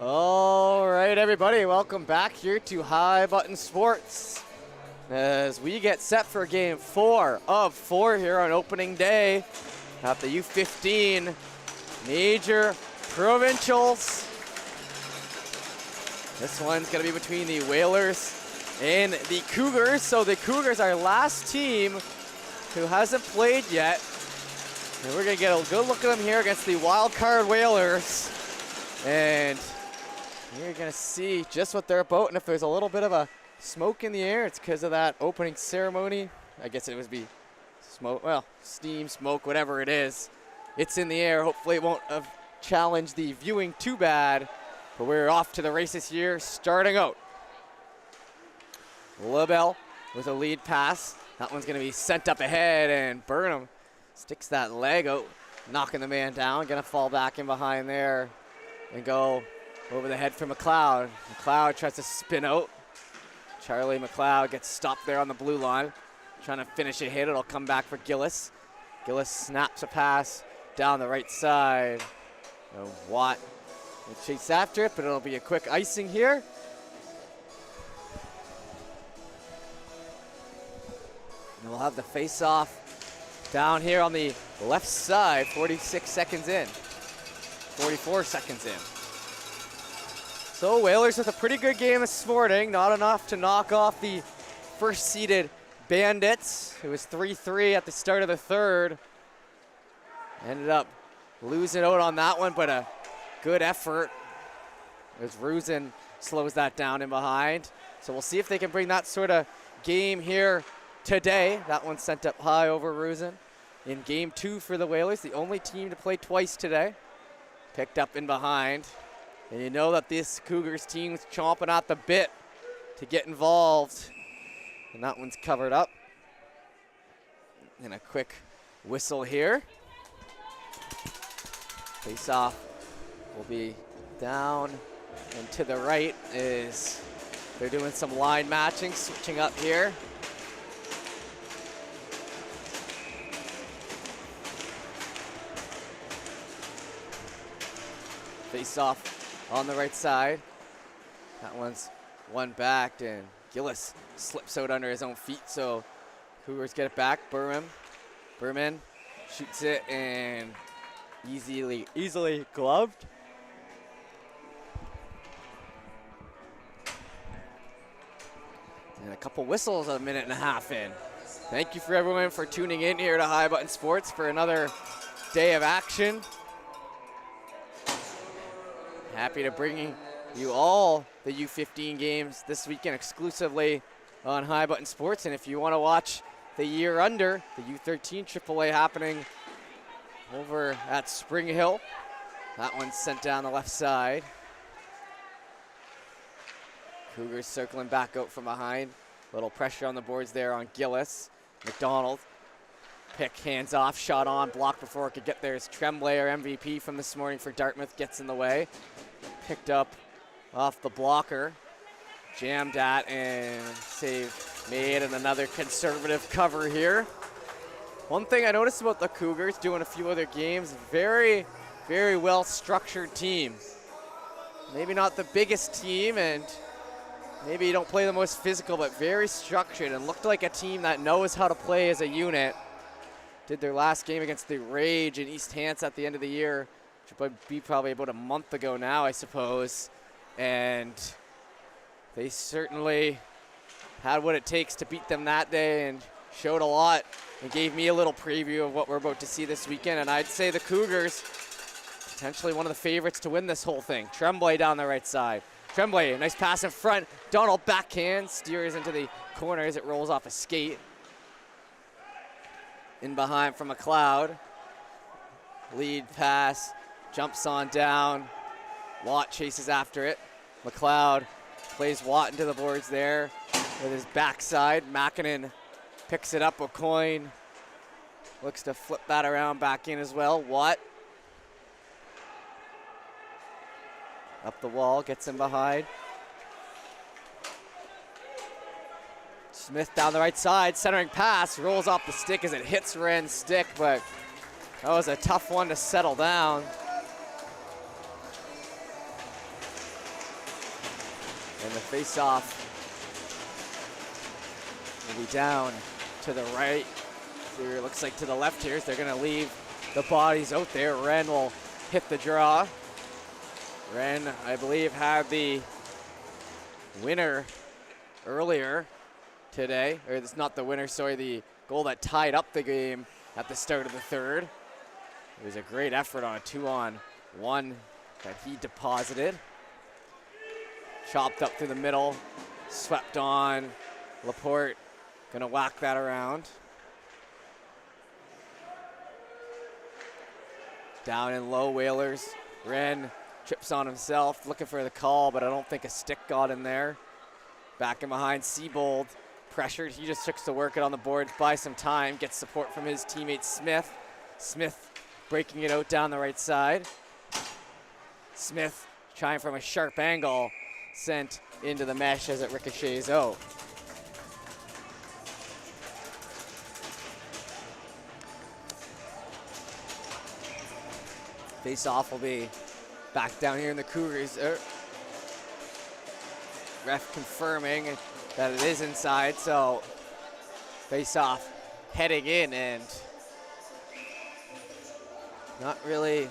All right, everybody, welcome back here to High Button Sports as we get set for game 4 of 4 here on opening day at the U15 Major Provincials. This one's going to be between the Whalers and the Cougars. So the Cougars are last team who hasn't played yet. And we're going to get a good look at them here against the wild card Whalers. And you're going to see just what they're about, and if there's a little bit of a smoke in the air, it's because of that opening ceremony. I guess it would be smoke, well, steam, smoke, whatever it is. It's in the air. Hopefully it won't have challenged the viewing too bad, but we're off to the races here, starting out. LaBelle with a lead pass. That one's going to be sent up ahead, and Burnham sticks that leg out, knocking the man down. Going to fall back in behind there and go over the head for McLeod. McLeod tries to spin out. Charlie McLeod gets stopped there on the blue line, trying to finish a hit. It'll come back for Gillis. Gillis snaps a pass down the right side. Watt will chase after it, but it'll be a quick icing here. And we'll have the face-off down here on the left side, 46 seconds in. 44 seconds in. So Whalers with a pretty good game this morning, not enough to knock off the first-seeded Bandits. It was 3-3 at the start of the third. Ended up losing out on that one, but a good effort as Rusin slows that down in behind. So we'll see if they can bring that sort of game here today. That one sent up high over Rusin. In game 2 for the Whalers, the only team to play twice today. Picked up in behind. And you know that this Cougars team's chomping at the bit to get involved. And that one's covered up. And a quick whistle here. Face off will be down and to the right is they're doing some line matching, switching up here. Face off on the right side. That one's one backed, and Gillis slips out under his own feet, so Cougars get it back. Berman shoots it and easily gloved. And a couple whistles a minute and a half in. Thank you for everyone for tuning in here to High Button Sports for another day of action. Happy to bring you all the U15 games this weekend exclusively on High Button Sports. And if you want to watch the year under, the U13 AAA happening over at Spring Hill. That one's sent down the left side. Cougars circling back out from behind. Little pressure on the boards there on Gillis. McDonald. Pick, hands off, shot on, blocked before it could get there. As Tremblay, our MVP from this morning for Dartmouth, gets in the way. Picked up off the blocker. Jammed at and save made, and another conservative cover here. One thing I noticed about the Cougars doing a few other games, very, very well structured team. Maybe not the biggest team, and maybe you don't play the most physical, but very structured and looked like a team that knows how to play as a unit. Did their last game against the Rage in East Hants at the end of the year, which would be probably about a month ago now, I suppose. And they certainly had what it takes to beat them that day and showed a lot and gave me a little preview of what we're about to see this weekend. And I'd say the Cougars, potentially one of the favorites to win this whole thing. Tremblay down the right side. Tremblay, nice pass in front. Donald backhand, steers into the corner as it rolls off a skate. In behind from McLeod. Lead pass, jumps on down. Watt chases after it. McLeod plays Watt into the boards there with his backside. Makinen picks it up. O'Coin looks to flip that around back in as well. Watt up the wall, gets in behind. Smith down the right side, centering pass, rolls off the stick as it hits Wren's stick, but that was a tough one to settle down. And the face-off will be down to the right. It looks like to the left here. So they're going to leave the bodies out there. Wren will hit the draw. Wren, I believe, had the winner earlier today. Or it's not the winner, sorry, the goal that tied up the game at the start of the third. It was a great effort on a 2-on-1 that he deposited. Chopped up through the middle, swept on. Laporte gonna whack that around. Down in low, Whalers. Wren trips on himself, looking for the call, but I don't think a stick got in there. Back in behind, Seabold pressured. He just took to work it on the boards, buy some time, gets support from his teammate Smith. Smith breaking it out down the right side. Smith trying from a sharp angle, sent into the mesh as it ricochets out. Face-off will be back down here in the Cougars. Ref confirming that it is inside, so face-off heading in and not really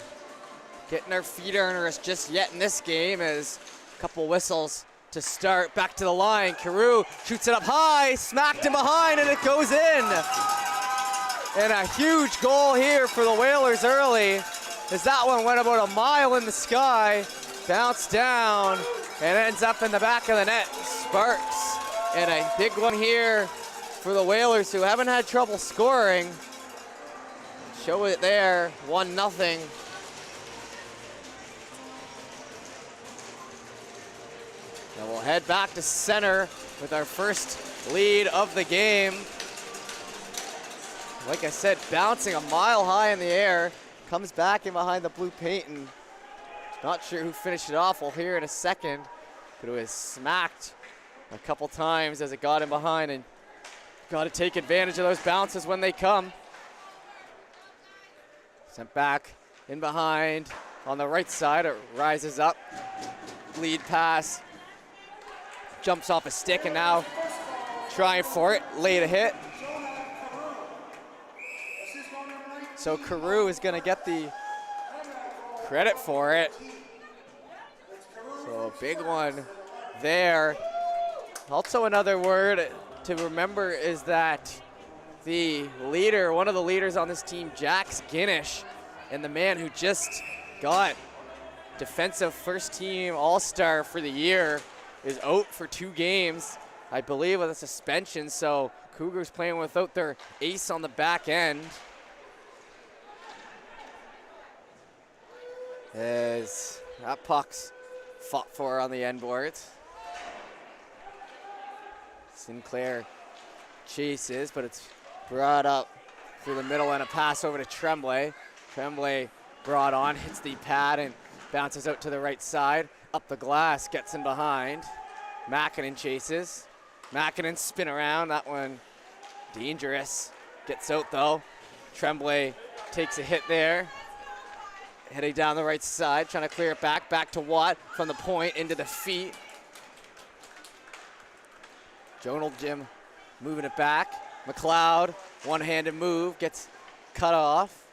getting our feet under us just yet in this game as a couple whistles to start. Back to the line, Carew shoots it up high, smacked him behind, and it goes in. And a huge goal here for the Whalers early, as that one went about a mile in the sky, bounced down, and ends up in the back of the net. Sparks, and a big one here for the Whalers, who haven't had trouble scoring. Show it there, 1-0. Now we'll head back to center with our first lead of the game. Like I said, bouncing a mile high in the air. Comes back in behind the blue paint, and not sure who finished it off. We'll hear in a second, but it was smacked a couple times as it got in behind, and got to take advantage of those bounces when they come. Sent back in behind on the right side. It rises up, lead pass, jumps off a stick, and now trying for it, late a hit. So Carew is going to get the credit for it. So a big one there. Also another word to remember is that the leader, one of the leaders on this team, Jax Guinish, and the man who just got defensive first team all-star for the year, is out for 2 games, I believe, with a suspension. So Cougars playing without their ace on the back end. As that puck's fought for on the end boards. Sinclair chases, but it's brought up through the middle and a pass over to Tremblay. Tremblay brought on, hits the pad and bounces out to the right side. Up the glass, gets in behind. Makinen chases. Makinen spin around, that one dangerous. Gets out though. Tremblay takes a hit there. Heading down the right side, trying to clear it back to Watt from the point into the feet. Joneljim moving it back. McLeod, one-handed move, gets cut off.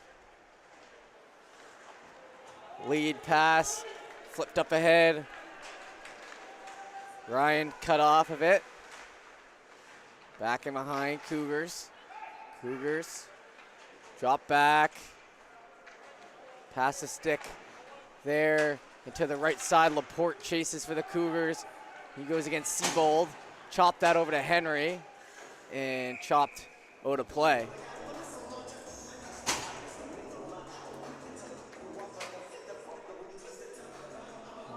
Lead pass, flipped up ahead. Ryan cut off of it. Back in behind, Cougars. Cougars drop back. Pass the stick there into the right side. Laporte chases for the Cougars. He goes against Seabold. Chopped that over to Henry and chopped out of play.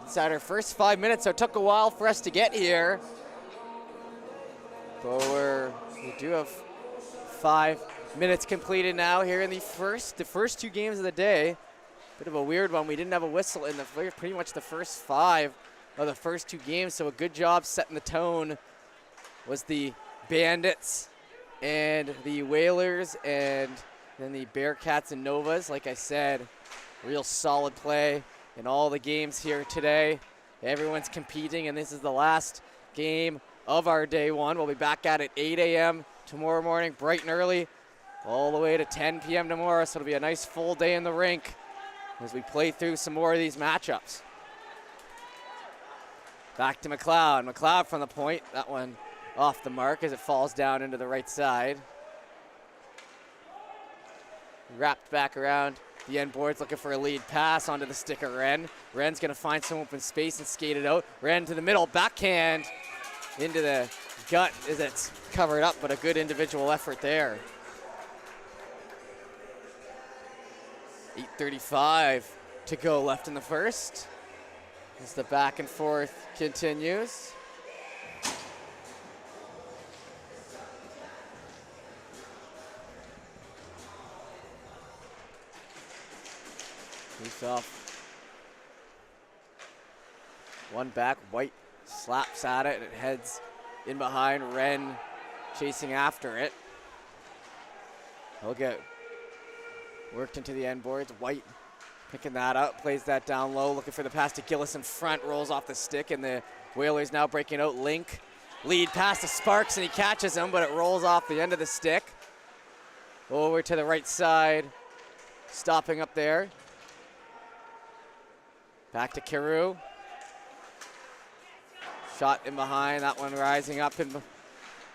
Inside our first 5 minutes, so it took a while for us to get here. But we do have 5 minutes completed now here in the first 2 games of the day. Bit of a weird one. We didn't have a whistle in pretty much the first 5 of the first 2 games, so a good job setting the tone was the Bandits and the Whalers, and then the Bearcats and Novas. Like I said, real solid play in all the games here today. Everyone's competing, and this is the last game of our day one. We'll be back at it 8 a.m. tomorrow morning, bright and early, all the way to 10 p.m. tomorrow. So it'll be a nice full day in the rink as we play through some more of these matchups. Back to McLeod. McLeod from the point. That one off the mark as it falls down into the right side. Wrapped back around the end boards, looking for a lead pass onto the stick of Wren. Wren's gonna find some open space and skate it out. Wren to the middle, backhand into the gut as it's covered up, but a good individual effort there. 8:35 to go left in the first as the back and forth continues. Face off. One back, White slaps at it and it heads in behind. Wren chasing after it. He'll get worked into the end boards. White picking that up, plays that down low, looking for the pass to Gillis in front, rolls off the stick, and the Whalers now breaking out. Link, lead pass to Sparks, and he catches him, but it rolls off the end of the stick. Over to the right side, stopping up there. Back to Carew. Shot in behind, that one rising up and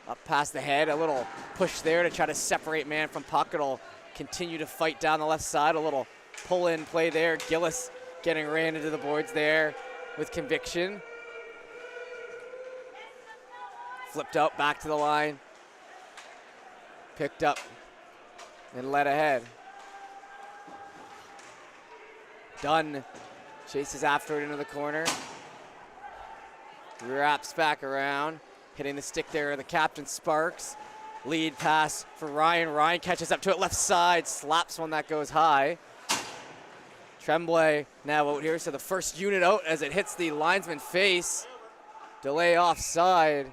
up past the head. A little push there to try to separate man from puck. It'll continue to fight down the left side. A little pull-in play there. Gillis getting ran into the boards there with conviction. Flipped out back to the line. Picked up and led ahead. Dunn chases after it into the corner. Wraps back around. Hitting the stick there, the captain Sparks. Lead pass for Ryan. Ryan catches up to it left side. Slaps one that goes high. Tremblay now out here. So the first unit out as it hits the linesman face. Delay offside.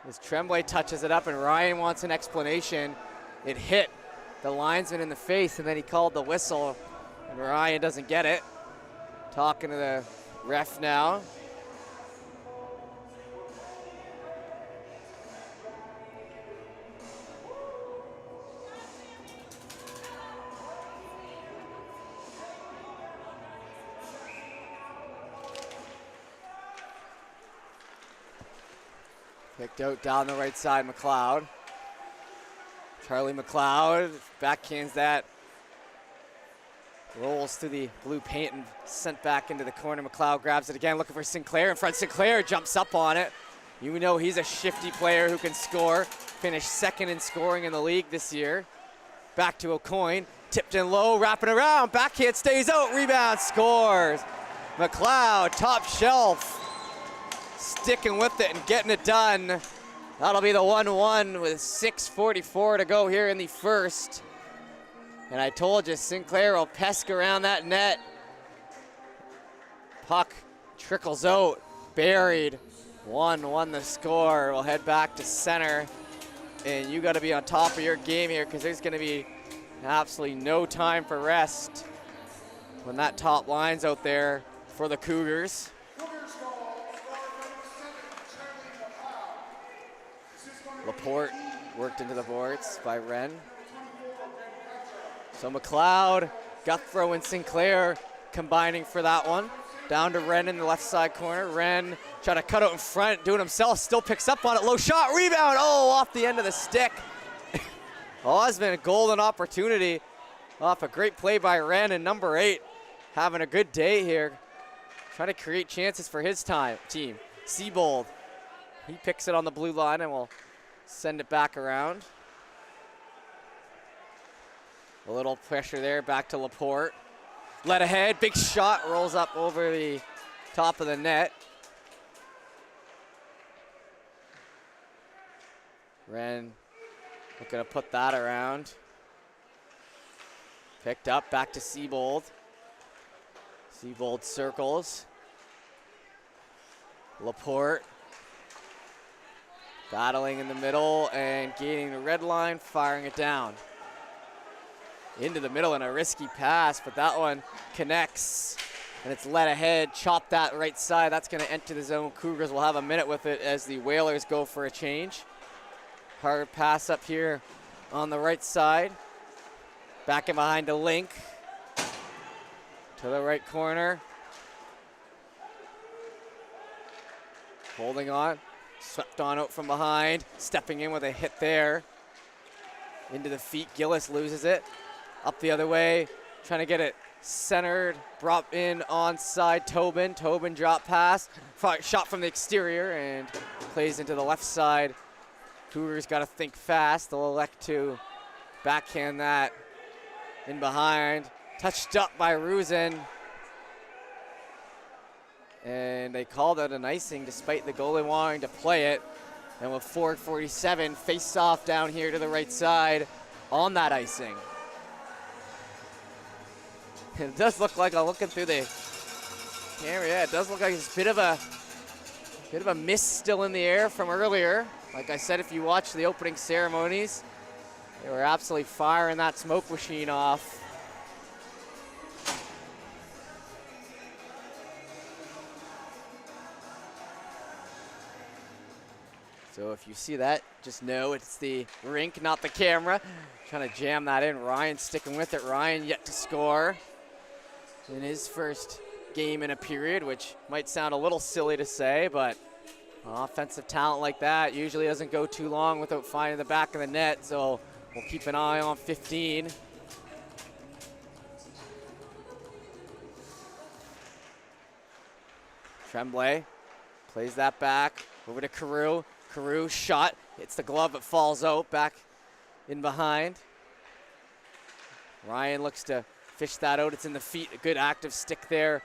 As Tremblay touches it up and Ryan wants an explanation. It hit the linesman in the face and then he called the whistle. And Ryan doesn't get it. Talking to the ref now. Picked out down the right side, McLeod. Charlie McLeod backhands that. Rolls through the blue paint and sent back into the corner. McLeod grabs it again, looking for Sinclair in front. Sinclair jumps up on it. You know he's a shifty player who can score. Finished second in scoring in the league this year. Back to O'Coin. Tipped in low, wrapping around. Backhand stays out, rebound, scores. McLeod, top shelf. Sticking with it and getting it done. That'll be the 1-1 with 6:44 to go here in the first. And I told you, Sinclair will pesk around that net. Puck trickles out, buried. 1-1 the score. We'll head back to center. And you gotta be on top of your game here because there's gonna be absolutely no time for rest when that top line's out there for the Cougars. Laporte worked into the boards by Wren. So McLeod, Guthrow, and Sinclair combining for that one. Down to Wren in the left side corner. Wren trying to cut out in front, doing himself, still picks up on it. Low shot, rebound, oh, off the end of the stick. Osmond, a golden opportunity off a great play by Wren, and number 8 having a good day here. Trying to create chances for his team. Seabold, he picks it on the blue line and will send it back around. A little pressure there, back to Laporte. Led ahead, big shot, rolls up over the top of the net. Wren looking to put that around. Picked up, back to Seabold. Seabold circles. Laporte battling in the middle and gaining the red line, firing it down. Into the middle and a risky pass, but that one connects And it's led ahead, chop that right side. That's going to enter the zone. Cougars will have a minute with it as the Whalers go for a change. Hard pass up here on the right side. Back in behind to Link. To the right corner. Holding on. Swept on out from behind. Stepping in with a hit there. Into the feet. Gillis loses it. Up the other way. Trying to get it centered. Brought in onside Tobin. Tobin drop pass. Shot from the exterior and plays into the left side. Cougars got to think fast. They'll elect to backhand that in behind. Touched up by Rusin. And they called it an icing despite the goalie wanting to play it. And with 4:47, face off down here to the right side on that icing. It does look like, I'm looking through the camera, yeah, it does look like it's a bit of a mist still in the air from earlier. Like I said, if you watch the opening ceremonies, they were absolutely firing that smoke machine off. So if you see that, just know it's the rink, not the camera. Trying to jam that in. Ryan sticking with it. Ryan yet to score in his first game in a period, which might sound a little silly to say, but offensive talent like that usually doesn't go too long without finding the back of the net, so we'll keep an eye on 15. Tremblay plays that back over to Carew. Carew shot, hits the glove, it falls out, back in behind. Ryan looks to fish that out, it's in the feet, a good active stick there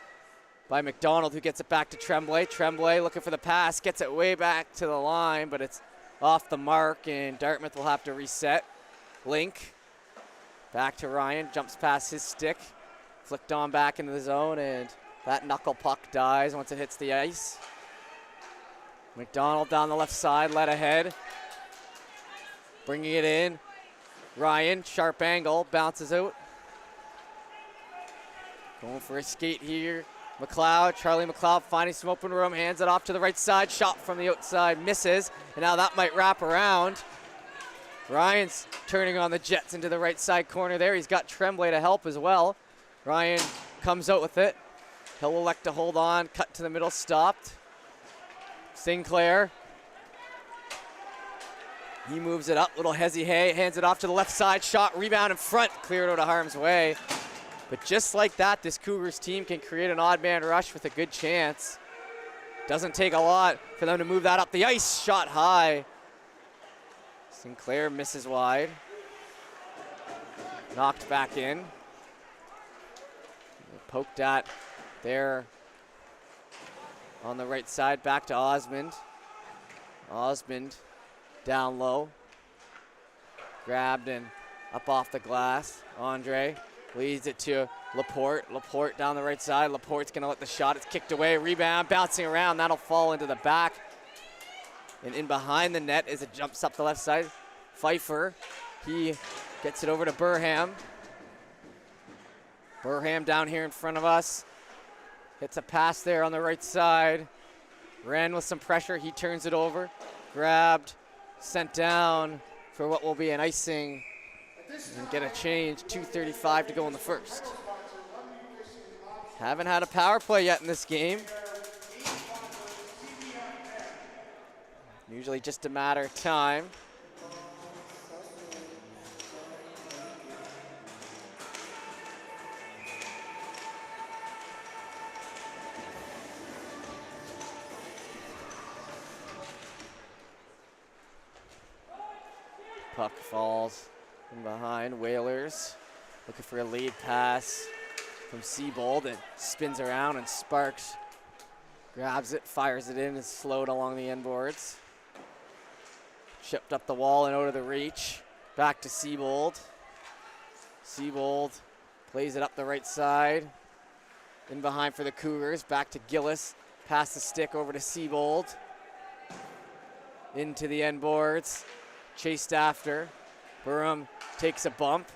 by McDonald, who gets it back to Tremblay. Tremblay looking for the pass, gets it way back to the line, but it's off the mark, and Dartmouth will have to reset. Link, back to Ryan, jumps past his stick, flicked on back into the zone, and that knuckle puck dies once it hits the ice. McDonald down the left side, led ahead. Bringing it in. Ryan, sharp angle, bounces out. Going for a skate here. McLeod, Charlie McLeod finding some open room, hands it off to the right side. Shot from the outside, misses. And now that might wrap around. Ryan's turning on the Jets into the right side corner there. He's got Tremblay to help as well. Ryan comes out with it. He'll elect to hold on, cut to the middle, stopped. Sinclair, he moves it up, little hezzy hay, hands it off to the left side, shot, rebound in front, cleared out of harm's way. But just like that, this Cougars team can create an odd man rush with a good chance. Doesn't take a lot for them to move that up the ice, shot high. Sinclair misses wide. Knocked back in. Poked at there. On the right side, back to Osmond. Osmond down low. Grabbed and up off the glass. Andre leads it to Laporte. Laporte down the right side. Laporte's gonna let the shot, it's kicked away. Rebound, bouncing around, that'll fall into the back. And in behind the net as it jumps up the left side. Pfeiffer, he gets it over to Burham. Burham down here in front of us. Hits a pass there on the right side. Ran with some pressure. He turns it over. Grabbed. Sent down for what will be an icing. And get a change. 2:35 to go in the first. Haven't had a power play yet in this game. Usually just a matter of time. Puck falls from behind. Whalers looking for a lead pass from Seabold. It spins around and Sparks grabs it, fires it in, and slowed along the end boards. Chipped up the wall and out of the reach. Back to Seabold. Seabold plays it up the right side. In behind for the Cougars. Back to Gillis. Pass the stick over to Seabold. Into the end boards. Chased after. Burham takes a bump.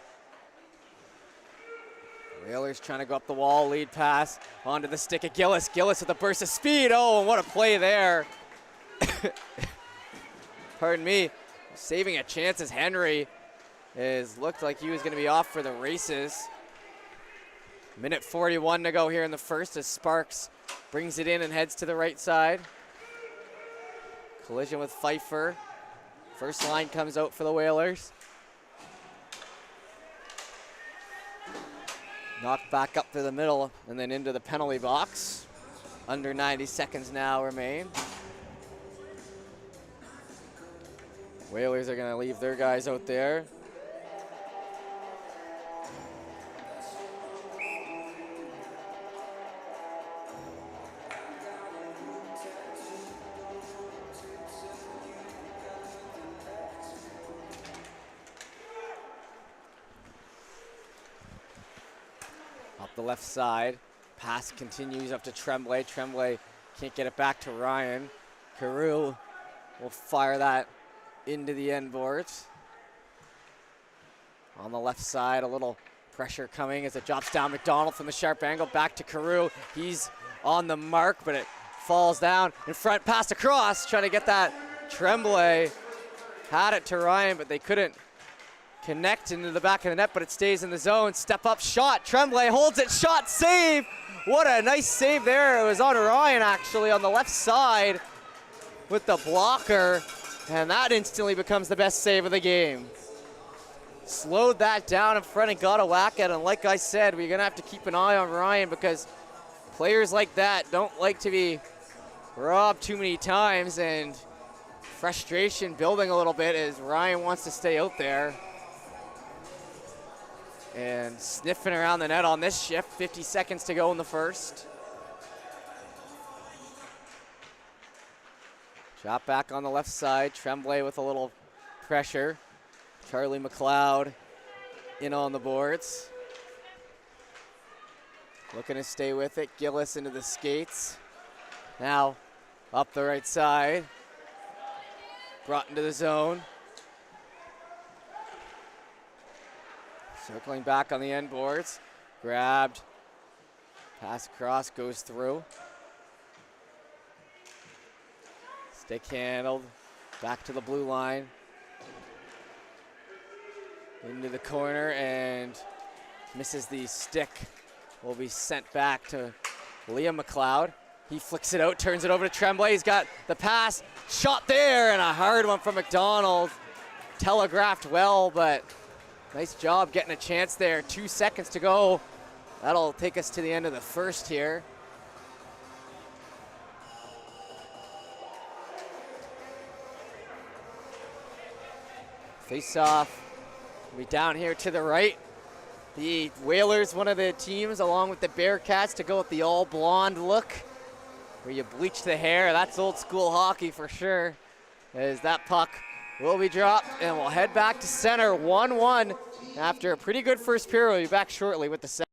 Whalers trying to go up the wall, lead pass onto the stick of Gillis. Gillis with a burst of speed. Oh, and what a play there. Pardon me. Saving a chance as Henry looked like he was going to be off for the races. Minute 41 to go here in the first as Sparks brings it in and heads to the right side. Collision with Pfeiffer. First line comes out for the Whalers. Knocked back up to the middle and then into the penalty box. Under 90 seconds now remain. Whalers are going to leave their guys out there. Up the left side. Pass continues up to Tremblay. Tremblay can't get it back to Ryan. Carew will fire that into the end boards. On the left side, a little pressure coming as it drops down. McDonald from the sharp angle, back to Carew. He's on the mark, but it falls down in front, pass across, trying to get that. Tremblay had it to Ryan, but they couldn't connect into the back of the net, but it stays in the zone. Step up shot, Tremblay holds it, shot, save. What a nice save there. It was on Ryan actually on the left side with the blocker. And that instantly becomes the best save of the game. Slowed that down in front and got a whack at it. And like I said, we're gonna have to keep an eye on Ryan because players like that don't like to be robbed too many times, and frustration building a little bit as Ryan wants to stay out there. And sniffing around the net on this shift, 50 seconds to go in the first. Shot back on the left side, Tremblay with a little pressure. Charlie McLeod in on the boards. Looking to stay with it, Gillis into the skates. Now up the right side, brought into the zone. Circling back on the end boards, grabbed, pass across, goes through. Stick handled, back to the blue line. Into the corner and misses the stick. Will be sent back to Liam McLeod. He flicks it out, turns it over to Tremblay. He's got the pass, shot there, and a hard one from McDonald. Telegraphed well, but nice job getting a chance there. 2 seconds to go. That'll take us to the end of the first here. Face off, we down here to the right. The Whalers, one of the teams, along with the Bearcats, to go with the all blonde look, where you bleach the hair. That's old school hockey for sure. As that puck will be dropped, and we'll head back to center, 1-1. After a pretty good first period, we'll be back shortly with the second.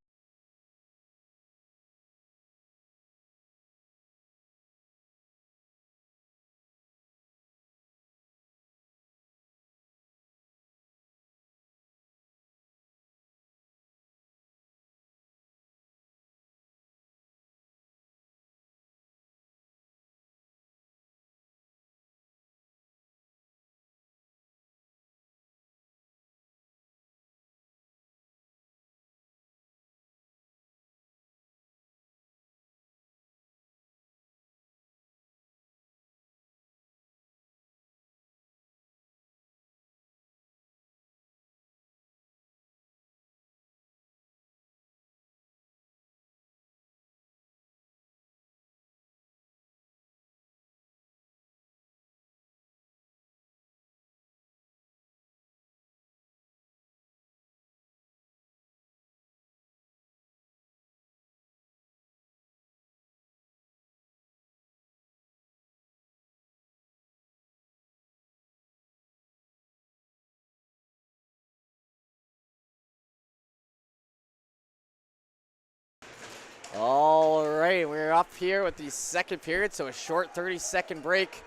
All right, we're up here with the second period, so a short 30-second break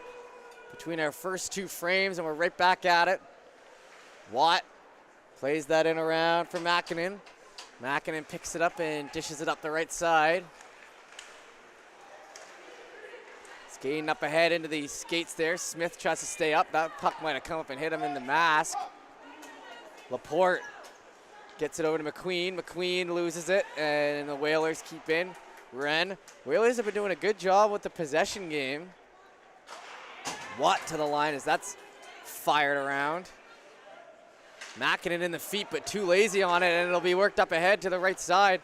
between our first two frames, and we're right back at it. Watt plays that in around for Makinen. Makinen picks it up and dishes it up the right side. Skating up ahead into the skates there. Smith tries to stay up. That puck might have come up and hit him in the mask. Laporte gets it over to McQueen. McQueen loses it, and the Whalers keep in. Wren. Whalers have been doing a good job with the possession game. Watt to the line as that's fired around. Makinen in the feet, but too lazy on it, and it'll be worked up ahead to the right side.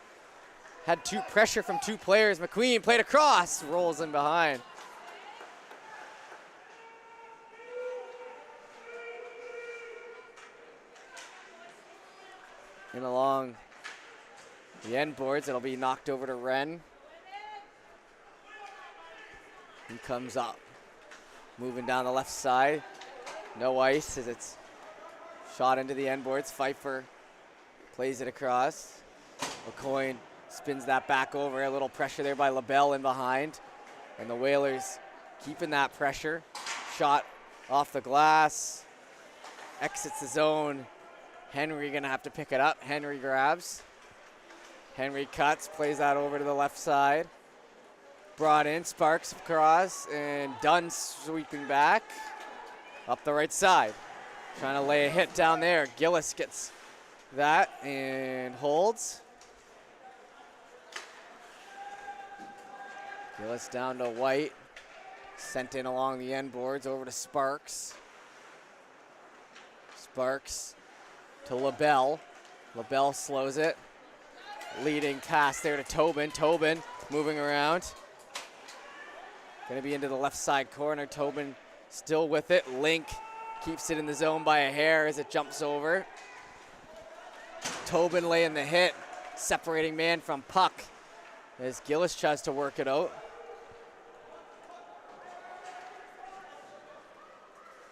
Had pressure from two players. McQueen played across, rolls in behind. In along the end boards, it'll be knocked over to Wren. He comes up, moving down the left side. No ice as it's shot into the end boards. Pfeiffer plays it across. McCoy spins that back over. A little pressure there by LaBelle in behind. And the Whalers keeping that pressure. Shot off the glass. Exits the zone. Henry gonna have to pick it up. Henry grabs. Henry cuts, plays that over to the left side. Brought in, Sparks across, and Dunn sweeping back. Up the right side. Trying to lay a hit down there. Gillis gets that and holds. Gillis down to White. Sent in along the end boards over to Sparks. Sparks to LaBelle. LaBelle slows it. Leading pass there to Tobin. Tobin moving around. Gonna be into the left side corner. Tobin still with it. Link keeps it in the zone by a hair as it jumps over. Tobin laying the hit. Separating man from puck as Gillis tries to work it out.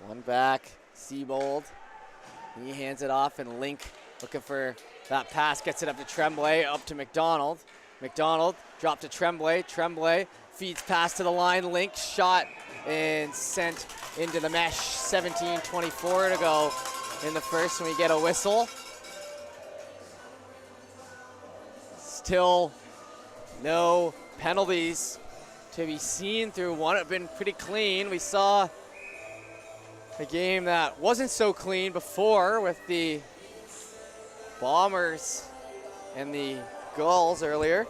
One back, Seabold. He hands it off, and Link looking for that pass, gets it up to Tremblay, up to McDonald. McDonald dropped to Tremblay. Tremblay feeds pass to the line. Link shot and sent into the mesh. 17:24 to go in the first, and we get a whistle. Still no penalties to be seen through one. It's been pretty clean. We saw a game that wasn't so clean before with the Bombers and the Gulls earlier.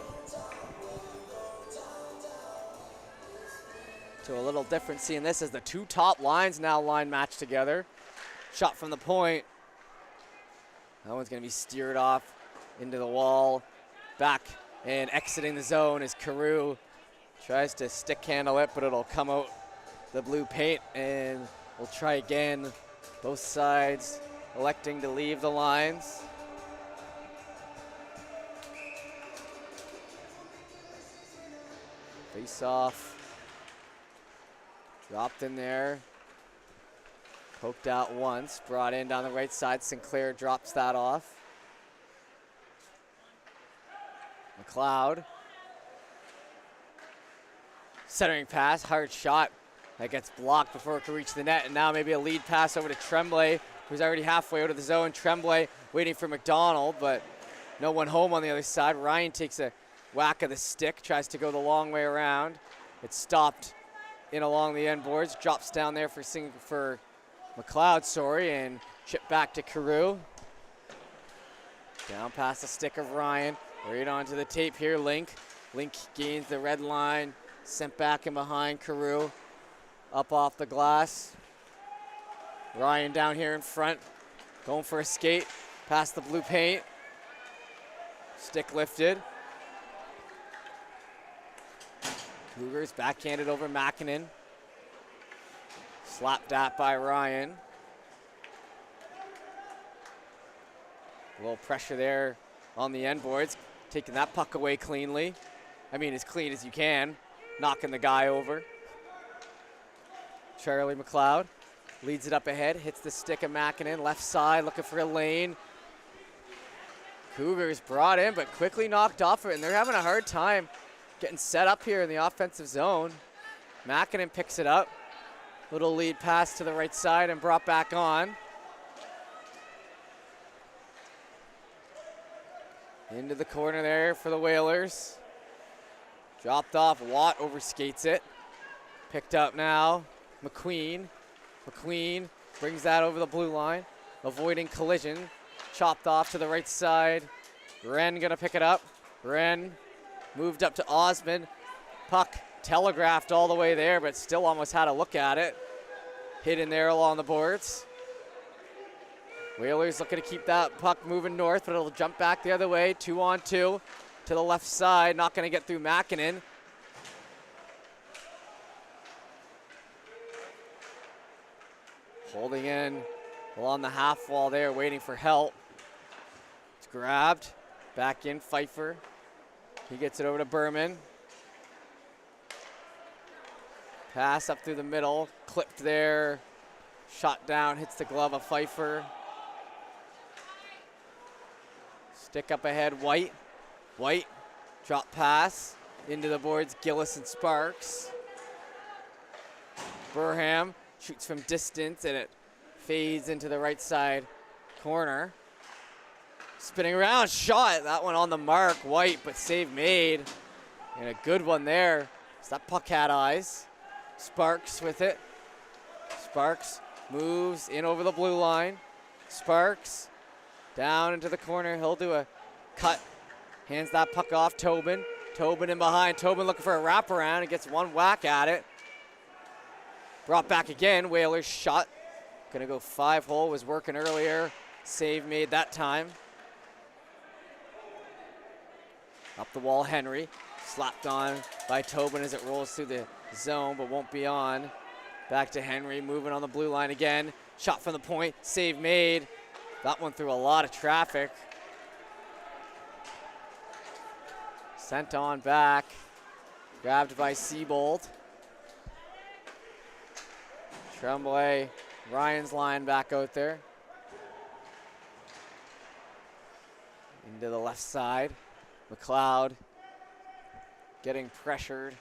To a little different seeing this as the two top lines now line matched together. Shot from the point. That one's gonna be steered off into the wall. Back and exiting the zone is Carew. Tries to stick handle it, but it'll come out the blue paint, and we'll try again. Both sides electing to leave the lines. Face off. Dropped in there. Poked out once. Brought in down the right side. Sinclair drops that off. McLeod. Centering pass. Hard shot. That gets blocked before it can reach the net. And now maybe a lead pass over to Tremblay, who's already halfway out of the zone. Tremblay waiting for McDonald, but no one home on the other side. Ryan takes a whack of the stick. Tries to go the long way around. It's stopped in along the end boards, drops down there for McLeod, and chip back to Carew. Down past the stick of Ryan, right onto the tape here, Link. Link gains the red line, sent back in behind Carew, up off the glass. Ryan down here in front, going for a skate, past the blue paint. Stick lifted. Cougars backhanded over Makinen. Slapped that by Ryan. A little pressure there on the end boards. Taking that puck away cleanly. I mean, as clean as you can. Knocking the guy over. Charlie McLeod leads it up ahead. Hits the stick of Makinen. Left side looking for a lane. Cougars brought in, but quickly knocked off it. And they're having a hard time getting set up here in the offensive zone. Makinen picks it up. Little lead pass to the right side and brought back on. Into the corner there for the Whalers. Dropped off, Watt overskates it. Picked up now, McQueen. McQueen brings that over the blue line, avoiding collision. Chopped off to the right side. Wren gonna pick it up. Wren moved up to Osmond. Puck telegraphed all the way there, but still almost had a look at it. Hit in there along the boards. Whalers looking to keep that puck moving north, but it'll jump back the other way. 2-on-2 to the left side. Not going to get through Makinen. Holding in along the half wall there, waiting for help. It's grabbed. Back in, Pfeiffer. He gets it over to Berman. Pass up through the middle. Clipped there. Shot down, hits the glove of Pfeiffer. Stick up ahead, White. White, drop pass into the boards, Gillis and Sparks. Burham shoots from distance and it fades into the right side corner. Spinning around, shot, that one on the mark, White, but save made. And a good one there. So that puck had eyes. Sparks with it. Sparks moves in over the blue line. Sparks down into the corner. He'll do a cut. Hands that puck off. Tobin. Tobin in behind. Tobin looking for a wraparound and gets one whack at it. Brought back again. Whalers shot. Gonna go 5-hole. Was working earlier. Save made that time. Up the wall, Henry. Slapped on by Tobin as it rolls through the zone, but won't be on. Back to Henry, moving on the blue line again. Shot from the point, save made. That one through a lot of traffic. Sent on back. Grabbed by Siebold. Tremblay, Ryan's line back out there. Into the left side. McLeod getting pressured.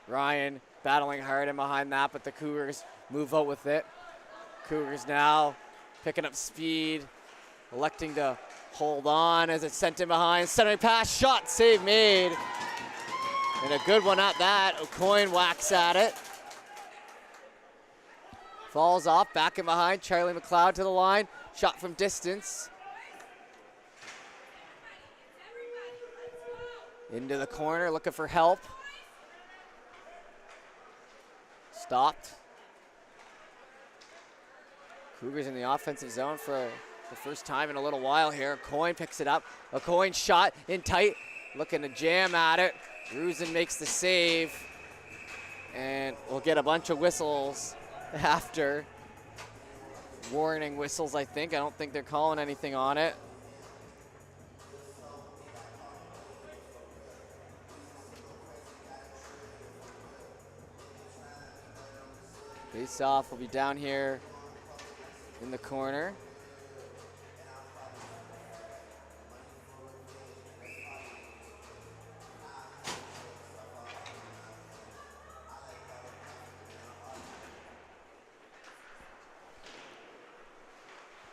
Ryan battling hard in behind that, but the Cougars move out with it. Cougars now picking up speed, electing to hold on as it's sent in behind. Centering pass, shot, save made. And a good one at that. O'Coin whacks at it. Falls off, back in behind. Charlie McLeod to the line. Shot from distance. Into the corner, looking for help. Stopped. Cougars in the offensive zone for the first time in a little while here. Coin picks it up. A Coin shot in tight, looking to jam at it. Rusin makes the save. And we'll get a bunch of whistles after. Warning whistles, I think. I don't think they're calling anything on it. Face off will be down here in the corner.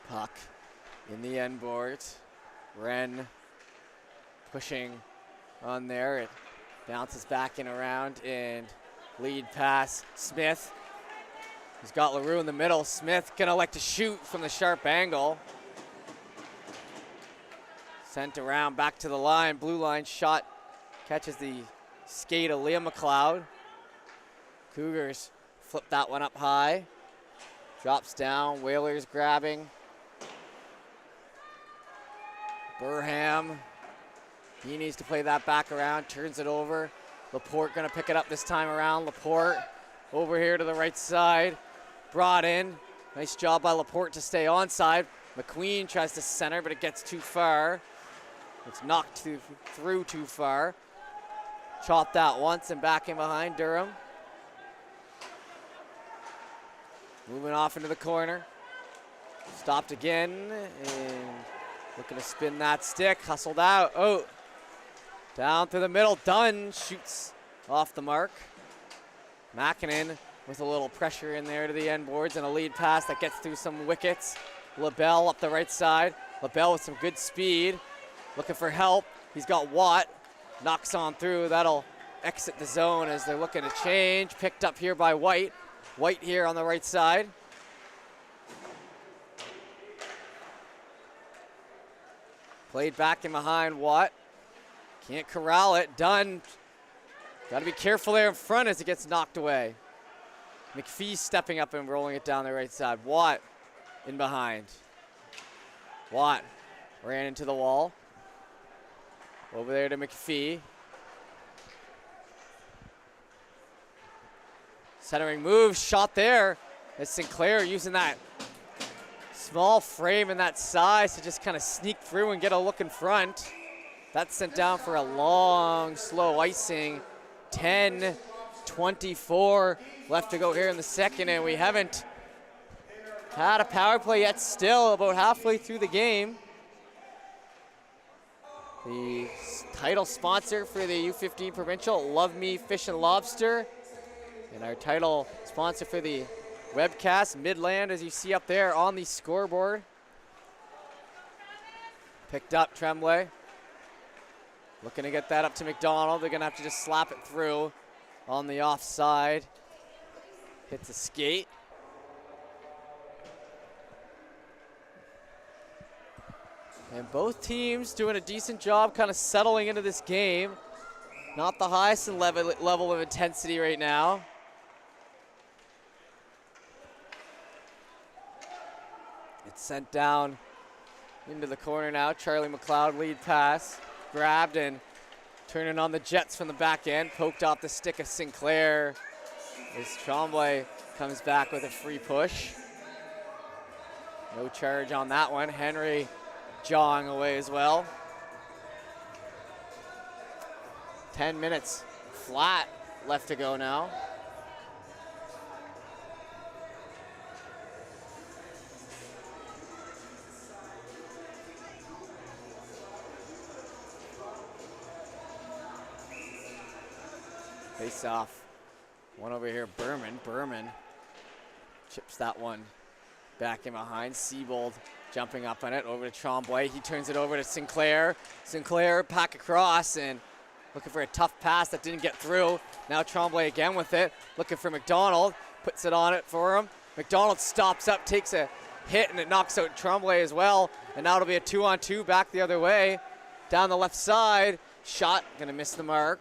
Puck in the end boards. Wren pushing on there. It bounces back and around and lead pass. Smith. He's got LaRue in the middle. Smith gonna elect to shoot from the sharp angle. Sent around back to the line. Blue line shot catches the skate of Liam McLeod. Cougars flip that one up high. Drops down. Whalers grabbing. Burham. He needs to play that back around. Turns it over. Laporte gonna pick it up this time around. Laporte over here to the right side. Brought in. Nice job by Laporte to stay onside. McQueen tries to center, but it gets too far. It's knocked through too far. Chopped out once and back in behind Durham. Moving off into the corner. Stopped again and looking to spin that stick. Hustled out. Oh, down through the middle. Dunn shoots off the mark. Makinen with a little pressure in there to the end boards and a lead pass that gets through some wickets. LaBelle up the right side. LaBelle with some good speed. Looking for help. He's got Watt. Knocks on through. That'll exit the zone as they're looking to change. Picked up here by White. White here on the right side. Played back in behind Watt. Can't corral it. Dunn. Got to be careful there in front as it gets knocked away. McPhee stepping up and rolling it down the right side. Watt in behind. Watt ran into the wall. Over there to McPhee. Centering move, shot there. As Sinclair using that small frame and that size to just kind of sneak through and get a look in front. That's sent down for a long, slow icing. 10:24 left to go here in the second, and we haven't had a power play yet, still about halfway through the game. The title sponsor for the U15 Provincial, Love Me Fish and Lobster. And our title sponsor for the webcast, Midland, as you see up there on the scoreboard. Picked up Tremblay. Looking to get that up to McDonald. They're gonna have to just slap it through on the offside. Hits a skate. And both teams doing a decent job kind of settling into this game. Not the highest level of intensity right now. It's sent down into the corner now. Charlie McLeod lead pass. Grabbed and turning on the Jets from the back end. Poked off the stick of Sinclair as Tremblay comes back with a free push. No charge on that one. Henry jawing away as well. 10 minutes flat left to go now. Face off. One over here, Berman. Berman chips that one back in behind. Siebold jumping up on it, over to Tremblay. He turns it over to Sinclair. Sinclair pack across and looking for a tough pass that didn't get through. Now Tremblay again with it, looking for McDonald. Puts it on it for him. McDonald stops up, takes a hit, and it knocks out Tremblay as well. And now it'll be a 2-on-2 back the other way. Down the left side. Shot, gonna miss the mark.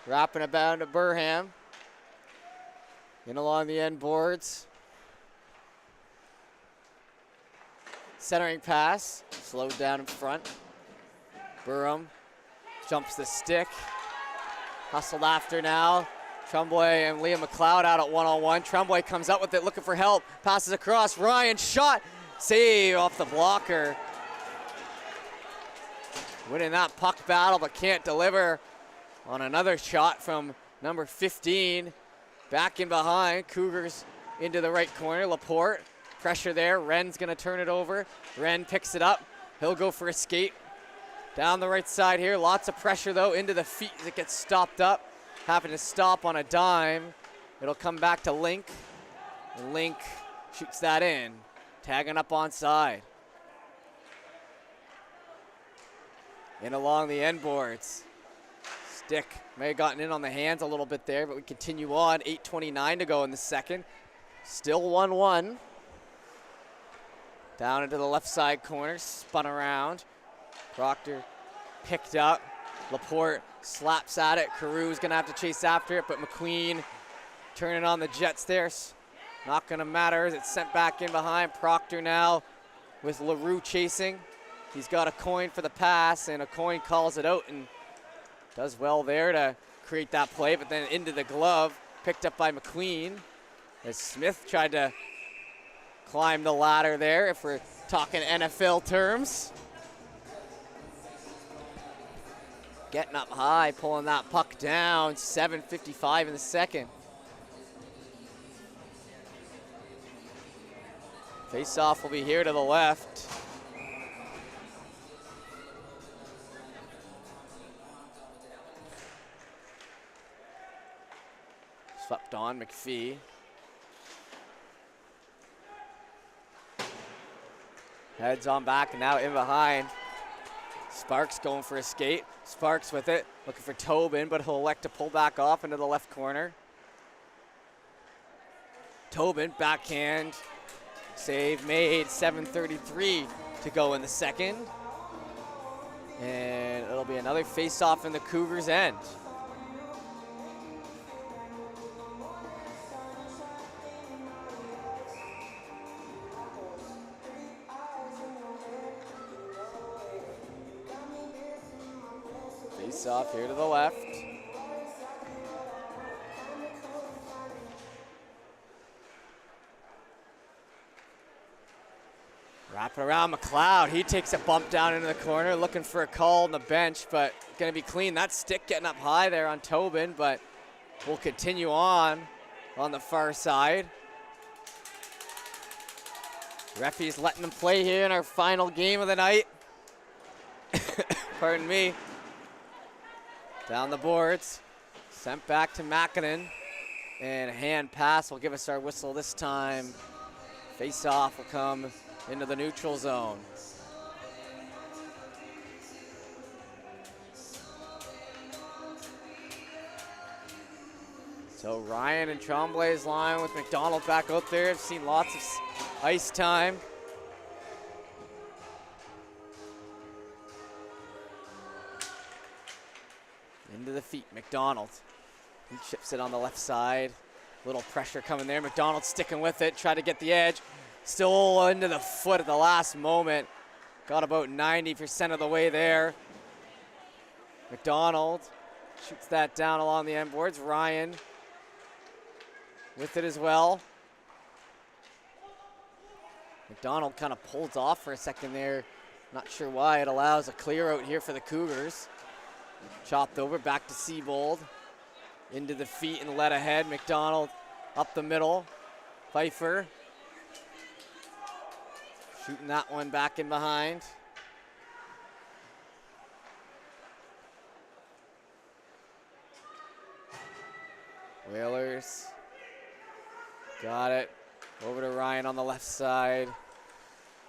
Wrapping it down to Burham. In along the end boards. Centering pass, slowed down in front. Burham jumps the stick. Hustled after now. Tremblay and Liam McLeod out at one-on-one. Tremblay comes up with it, looking for help. Passes across, Ryan shot. Save off the blocker. Winning that puck battle, but can't deliver on another shot from number 15. Back in behind, Cougars into the right corner. Laporte, pressure there. Wren's gonna turn it over. Wren picks it up. He'll go for a skate. Down the right side here, lots of pressure though, into the feet as it gets stopped up. Having to stop on a dime. It'll come back to Link. And Link shoots that in. Tagging up onside. In along the end boards. Stick may have gotten in on the hands a little bit there, but we continue on. 8:29 to go in the second. Still 1-1. Down into the left side corner, spun around. Proctor picked up. Laporte slaps at it. Carew's gonna have to chase after it, but McQueen turning on the Jets there. Not gonna matter as it's sent back in behind. Proctor now with LaRue chasing. He's got a coin for the pass, and a coin calls it out and does well there to create that play, but then into the glove, picked up by McQueen as Smith tried to climb the ladder there, if we're talking NFL terms. Getting up high, pulling that puck down. 7:55 in the second. Face-off will be here to the left. Swept on, McPhee. Heads on back and now in behind. Sparks going for a skate. Sparks with it, looking for Tobin, but he'll elect to pull back off into the left corner. Tobin, backhand, save made, 7:33 to go in the second. And it'll be another face-off in the Cougars' end. Face-off here to the left. Wrap it around McLeod. He takes a bump down into the corner, looking for a call on the bench, but going to be clean. That stick getting up high there on Tobin, but we'll continue on the far side. Referee's letting them play here in our final game of the night. Pardon me. Down the boards. Sent back to Makinen. And a hand pass will give us our whistle this time. Face-off will come into the neutral zone. So Ryan and Tremblay's line with McDonald back out there. I've seen lots of ice time. Into the feet, McDonald. He chips it on the left side. Little pressure coming there. McDonald sticking with it, try to get the edge. Still into the foot at the last moment. Got about 90% of the way there. McDonald shoots that down along the end boards. Ryan with it as well. McDonald kind of pulls off for a second there. Not sure why. It allows a clear out here for the Cougars. Chopped over, back to Seabold. Into the feet and led ahead. McDonald up the middle. Pfeiffer shooting that one back in behind. Whalers got it. Over to Ryan on the left side.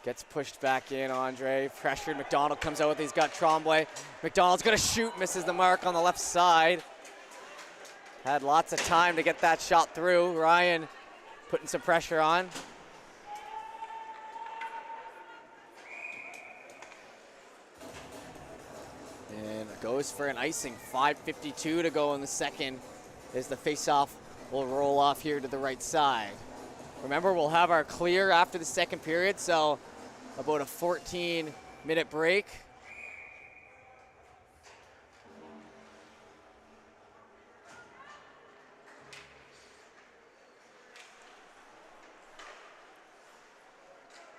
Gets pushed back in, Andre. Pressured, McDonald comes out with it. He's got Tremblay. McDonald's gonna shoot, misses the mark on the left side. Had lots of time to get that shot through. Ryan putting some pressure on. And goes for an icing. 5:52 to go in the second as the face-off will roll off here to the right side. Remember, we'll have our clear after the second period, so about a 14-minute break.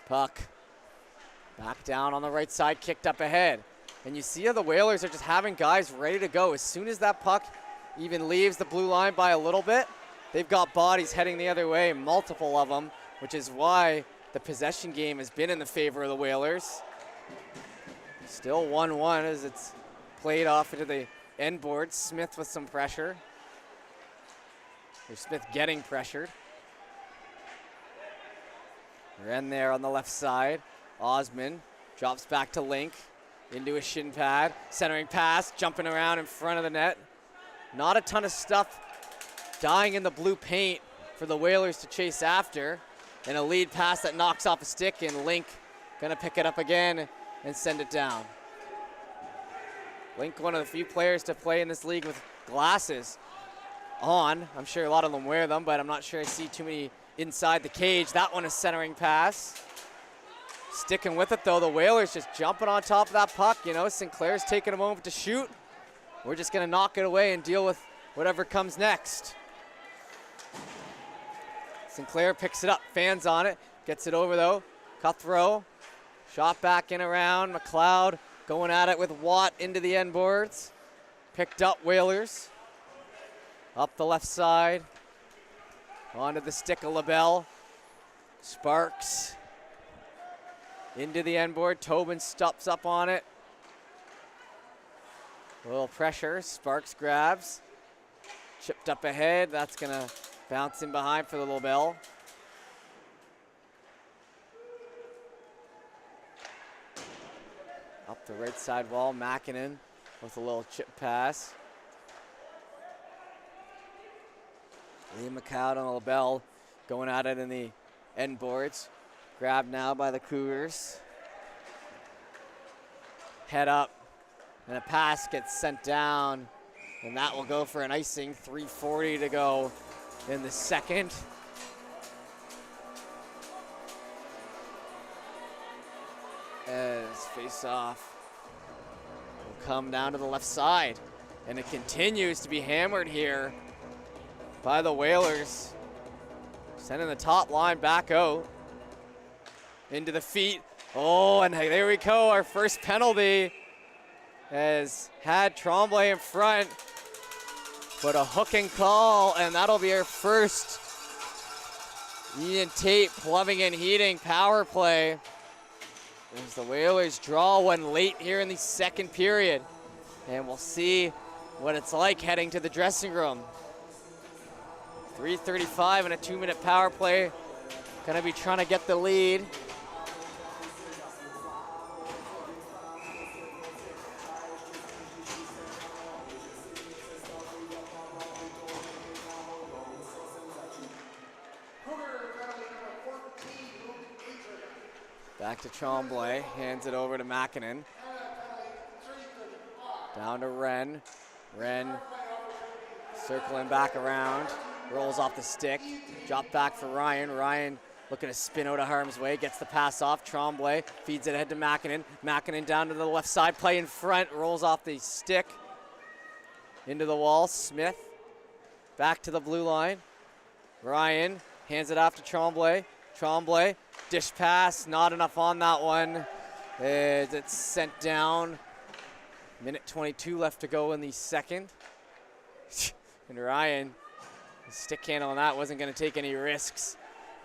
Puck back down on the right side, kicked up ahead. And you see how the Whalers are just having guys ready to go. As soon as that puck even leaves the blue line by a little bit, they've got bodies heading the other way, multiple of them, which is why the possession game has been in the favor of the Whalers. Still 1-1 as it's played off into the end board. Smith with some pressure. Or Smith getting pressured. Ren there on the left side. Osman drops back to Link. Into a shin pad. Centering pass, jumping around in front of the net. Not a ton of stuff dying in the blue paint for the Whalers to chase after. And a lead pass that knocks off a stick, and Link gonna pick it up again and send it down. Link, one of the few players to play in this league with glasses on. I'm sure a lot of them wear them, but I'm not sure I see too many inside the cage. That one is centering pass. Sticking with it though, the Whalers just jumping on top of that puck. You know, Sinclair's taking a moment to shoot. We're just gonna knock it away and deal with whatever comes next. Sinclair picks it up, fans on it, gets it over though. Cutthrow, shot back in around. McLeod going at it with Watt into the end boards. Picked up Whalers. Up the left side. Onto the stick of LaBelle. Sparks. Into the end board. Tobin stops up on it. A little pressure. Sparks grabs. Chipped up ahead. That's going to bounce in behind for the LaBelle. Up the right side wall, Makinen with a little chip pass. Lee McLeod and LaBelle going at it in the end boards. Grabbed now by the Cougars. Head up, and a pass gets sent down, and that will go for an icing. 3:40 to go in the second. As face-off will come down to the left side, and it continues to be hammered here by the Whalers. Sending the top line back out into the feet. Oh, and there we go, our first penalty has had Tremblay in front, but a hooking call, and that'll be our first Ian Tate Plumbing and Heating power play. As the Whalers draw one late here in the second period. And we'll see what it's like heading to the dressing room. 3:35 and a 2-minute power play. Gonna be trying to get the lead. Back to Tremblay, hands it over to Makinen. Down to Wren. Wren circling back around, rolls off the stick. Drop back for Ryan. Ryan looking to spin out of harm's way, gets the pass off. Tremblay feeds it ahead to Makinen. Makinen down to the left side, play in front, rolls off the stick. Into the wall, Smith. Back to the blue line. Ryan hands it off to Tremblay. Tremblay, dish pass, not enough on that one. As it's sent down. Minute 22 left to go in the second. And Ryan, stick handle on that, wasn't going to take any risks.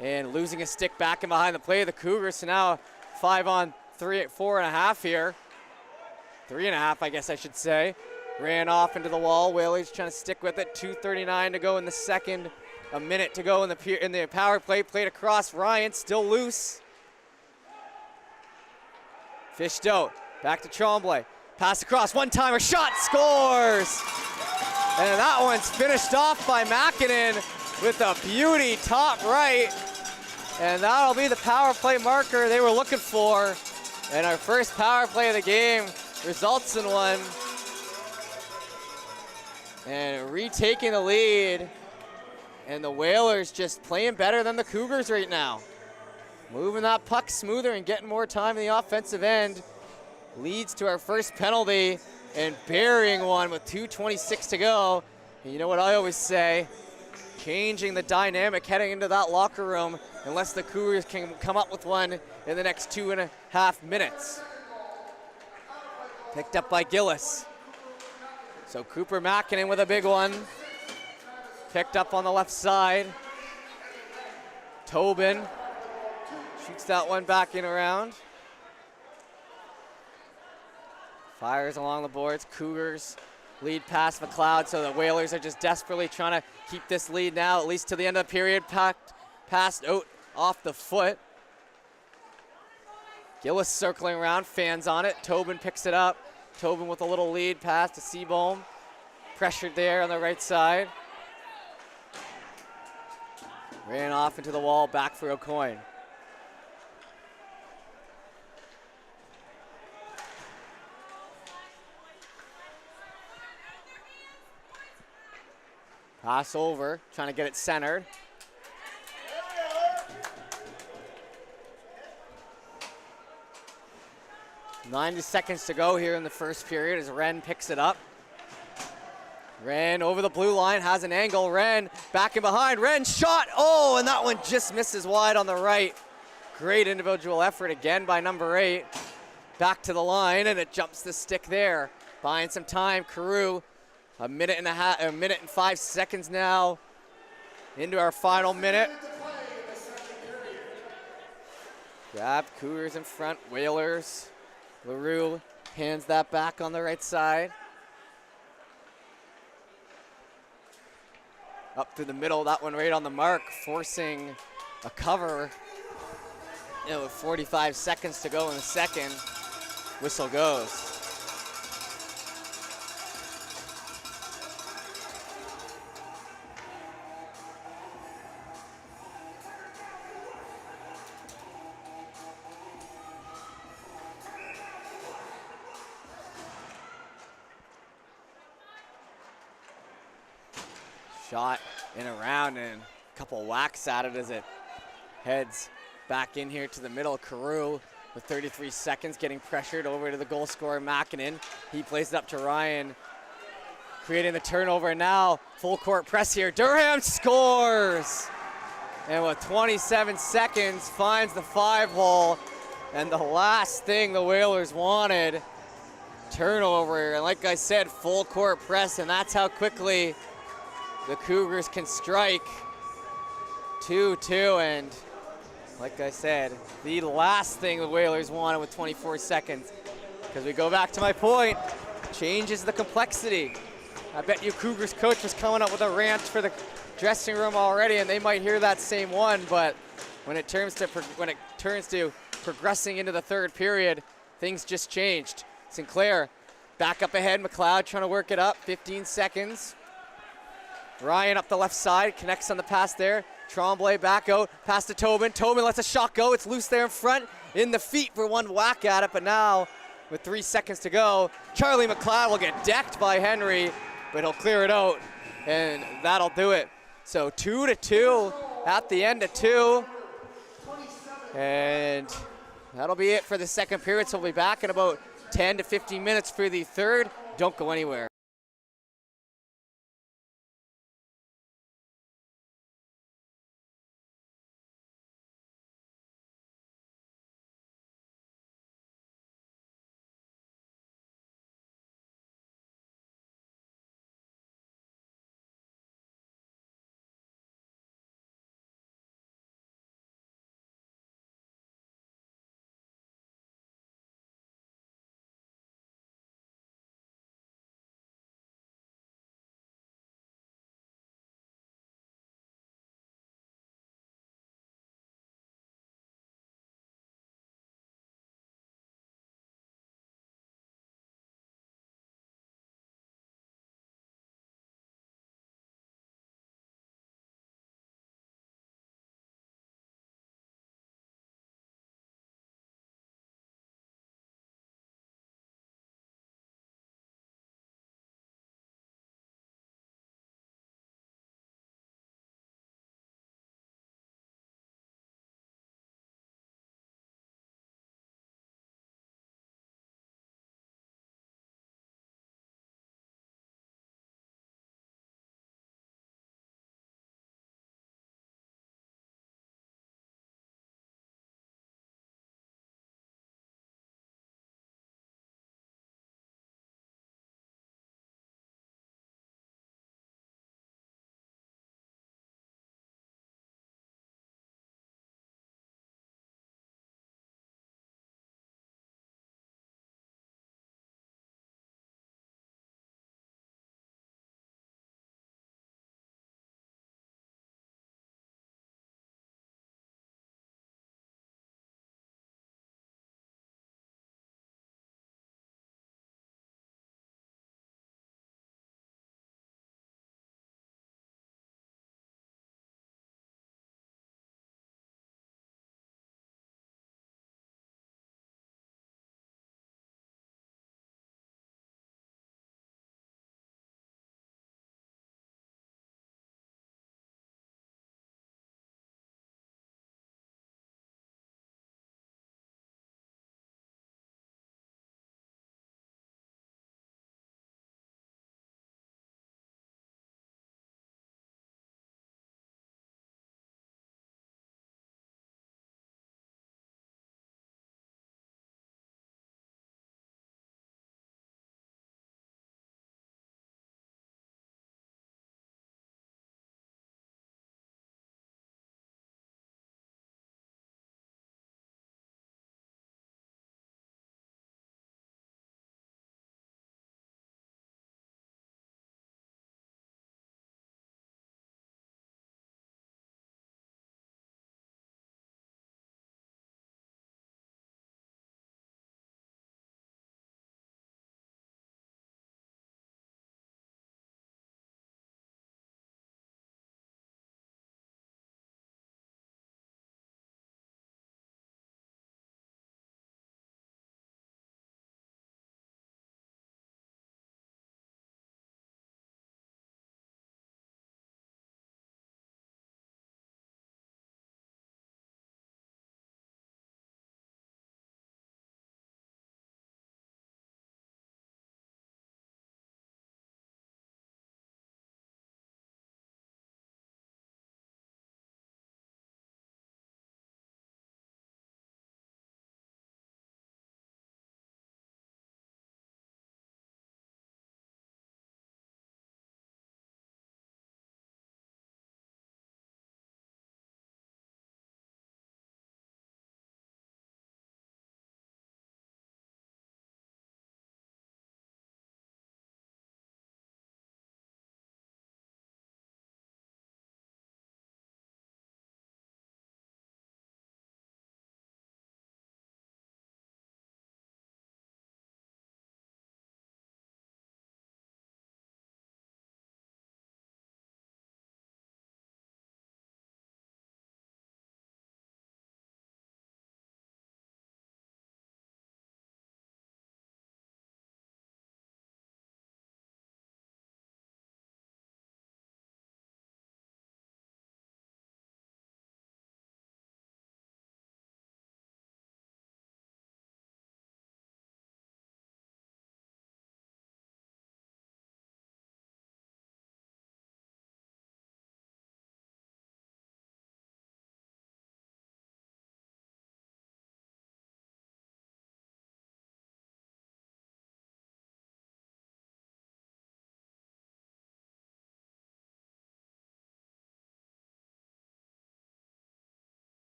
And losing a stick back and behind the play of the Cougars. So now 5-on-3 at 4.5 here. 3.5, I guess I should say. Ran off into the wall. Whalers trying to stick with it. 2:39 to go in the second. A minute to go in the power play. Played across. Ryan still loose. Fished out. Back to Tremblay. Pass across. One-timer shot. Scores! And that one's finished off by Makinen with a beauty top right. And that'll be the power play marker they were looking for. And our first power play of the game results in one. And retaking the lead. And the Whalers just playing better than the Cougars right now. Moving that puck smoother and getting more time in the offensive end. Leads to our first penalty and burying one with 2:26 to go. And you know what I always say, changing the dynamic heading into that locker room unless the Cougars can come up with one in the next 2.5 minutes. Picked up by Gillis. So Cooper Makinen with a big one. Picked up on the left side. Tobin shoots that one back in around. Fires along the boards. Cougars lead past McLeod, so the Whalers are just desperately trying to keep this lead now, at least to the end of the period. Passed out off the foot. Gillis circling around, fans on it. Tobin picks it up. Tobin with a little lead pass to Seabohm. Pressured there on the right side. Ran off into the wall, back for O'Coin. Pass over, trying to get it centered. "90 seconds to go here in the first period as Wren picks it up. Wren over the blue line, has an angle. Wren back and behind. Wren shot. Oh, and that one just misses wide on the right. Great individual effort again by number 8. Back to the line, and it jumps the stick there. Buying some time. Carew, a minute and 5 seconds now into our final minute. Grab, Cougars in front. Whalers. LaRue hands that back on the right side. Up through the middle, that one right on the mark, forcing a cover. With 45 seconds to go in the second. Whistle goes. Shot in around and a couple whacks at it as it heads back in here to the middle. Carew with 33 seconds getting pressured over to the goal scorer Makinen. He plays it up to Ryan, creating the turnover. Now full court press here. Durham scores! And with 27 seconds finds the 5-hole. And the last thing the Whalers wanted, turnover. And like I said, full court press, and that's how quickly the Cougars can strike. 2-2, and like I said, the last thing the Whalers wanted with 24 seconds. Because we go back to my point, changes the complexity. I bet you Cougars coach was coming up with a rant for the dressing room already, and they might hear that same one, but when it turns to progressing into the third period, things just changed. Sinclair back up ahead, McLeod trying to work it up, 15 seconds. Ryan up the left side, connects on the pass there. Tremblay back out, pass to Tobin. Tobin lets a shot go, it's loose there in front, in the feet for one whack at it, but now with 3 seconds to go, Charlie McLeod will get decked by Henry, but he'll clear it out, and that'll do it. So 2-2 at the end of 2, and that'll be it for the second period. So we'll be back in about 10 to 15 minutes for the third. Don't go anywhere.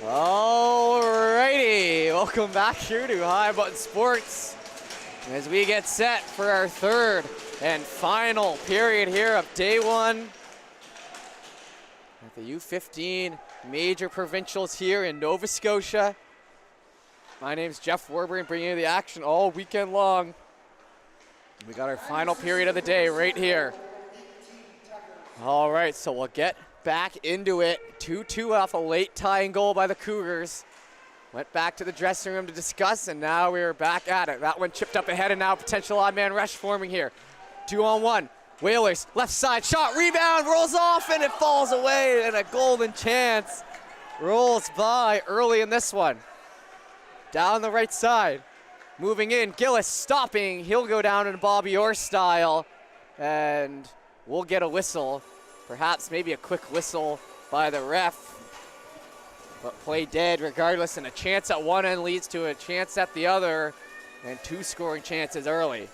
Alrighty, welcome back here to High Button Sports as we get set for our third and final period here of day one at the U15 Major Provincials here in Nova Scotia. My name's Jeff Warburton, bringing you the action all weekend long. We got our final period of the day right here. All right, so we'll get back into it. 2-2 off a late tying goal by the Cougars. Went back to the dressing room to discuss, and now we're back at it. That one chipped up ahead, and now potential odd man rush forming here. 2-on-1. Whalers, left side shot, rebound, rolls off, and it falls away, and a golden chance rolls by early in this one. Down the right side, moving in, Gillis stopping. He'll go down in Bobby Orr style, and we'll get a whistle. Perhaps maybe a quick whistle by the ref. But play dead regardless, and a chance at one end leads to a chance at the other, and two scoring chances early.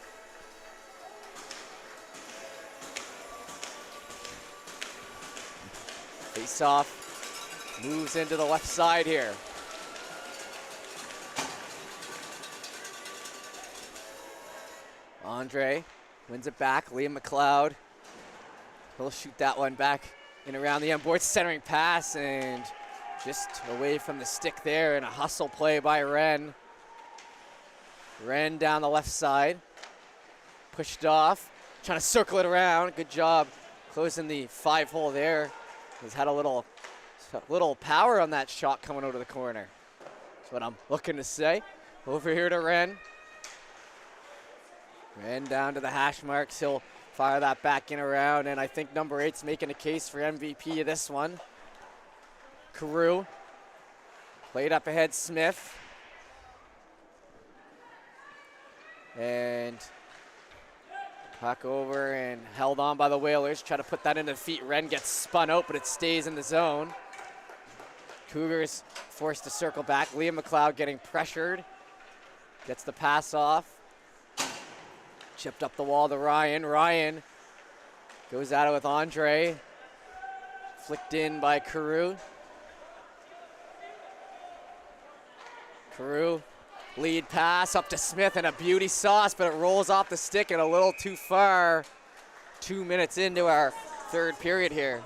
Face-off moves into the left side here. Andre wins it back, Liam McLeod. He'll shoot that one back in around the end board, centering pass, and just away from the stick there, and a hustle play by Wren. Wren down the left side, pushed off, trying to circle it around. Good job closing the 5-hole there. He's had a little power on that shot coming out of the corner. That's what I'm looking to say. Over here to Wren. Wren down to the hash marks. He'll fire that back in around, and I think number 8's making a case for MVP of this one. Carew. Played up ahead, Smith. And puck over and held on by the Whalers. Try to put that into the feet. Wren gets spun out, but it stays in the zone. Cougars forced to circle back. Liam McLeod getting pressured. Gets the pass off. Chipped up the wall to Ryan. Ryan goes at it with Andre. Flicked in by Carew. Carew, lead pass up to Smith, and a beauty sauce, but it rolls off the stick and a little too far. 2 minutes into our third period here.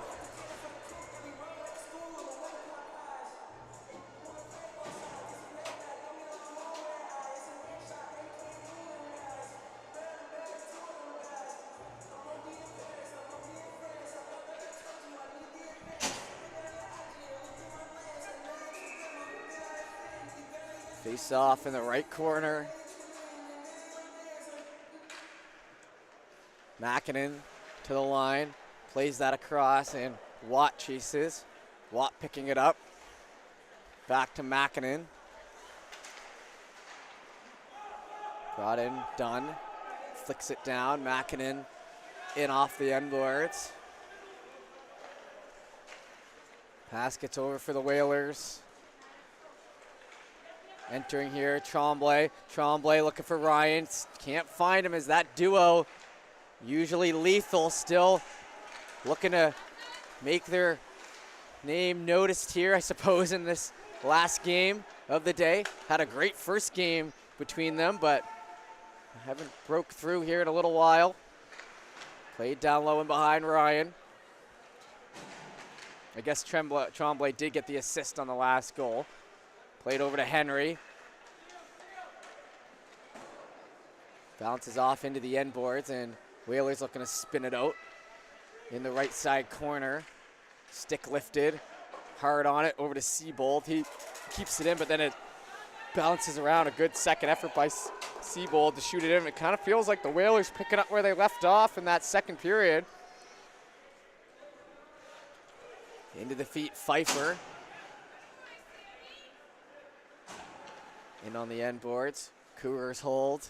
Face off in the right corner. Makinen to the line, plays that across, and Watt chases. Watt picking it up. Back to Makinen. Brought in, Dunn. Flicks it down, Makinen in off the end boards. Pass gets over for the Whalers. Entering here, Tremblay. Tremblay looking for Ryan. Can't find him as that duo, usually lethal, still looking to make their name noticed here, I suppose, in this last game of the day. Had a great first game between them, but haven't broke through here in a little while. Played down low and behind Ryan. I guess Tremblay did get the assist on the last goal. Played over to Henry. Bounces off into the end boards, and Whalers looking to spin it out in the right side corner. Stick lifted, hard on it, over to Seabold. He keeps it in, but then it bounces around. A good second effort by Seabold to shoot it in. It kind of feels like the Whalers picking up where they left off in that second period. Into the feet, Pfeiffer. In on the end boards. Cougars hold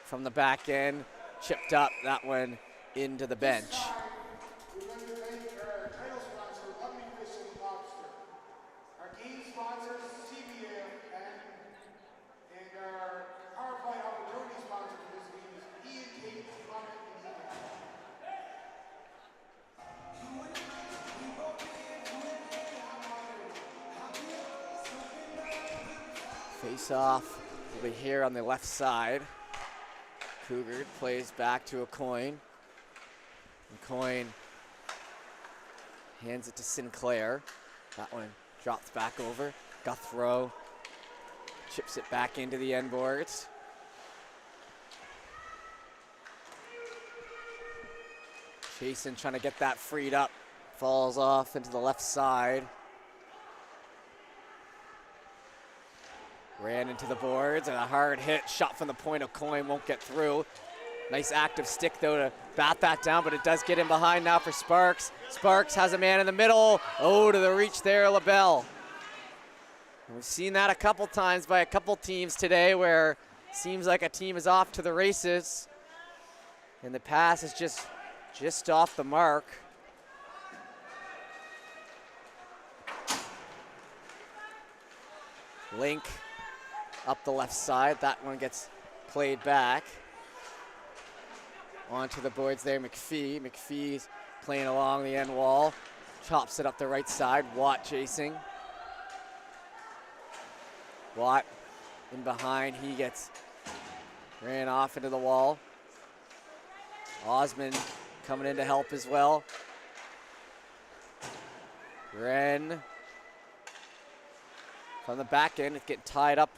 from the back end. Chipped up, that one into the bench. We're going to thank our title sponsor, Lovely Fish and Lobster. Our game sponsors, CBM, and our PowerPoint opportunity sponsor for this game is Ian Kate, Clement, and Ian. Face off will be here on the left side. Cougar plays back to a coin. And Coin hands it to Sinclair. That one drops back over. Guthrow chips it back into the end boards. Jason trying to get that freed up. Falls off into the left side. Ran into the boards and a hard hit. Shot from the point of Coin won't get through. Nice active stick though to bat that down, but it does get in behind now for Sparks. Sparks has a man in the middle. Oh, to the reach there, LaBelle. And we've seen that a couple times by a couple teams today where it seems like a team is off to the races and the pass is just off the mark. Link up the left side. That one gets played back. Onto the boards there, McPhee. McPhee's playing along the end wall. Chops it up the right side. Watt chasing. Watt in behind. He ran off into the wall. Osmond coming in to help as well. Wren from the back end. It's getting tied up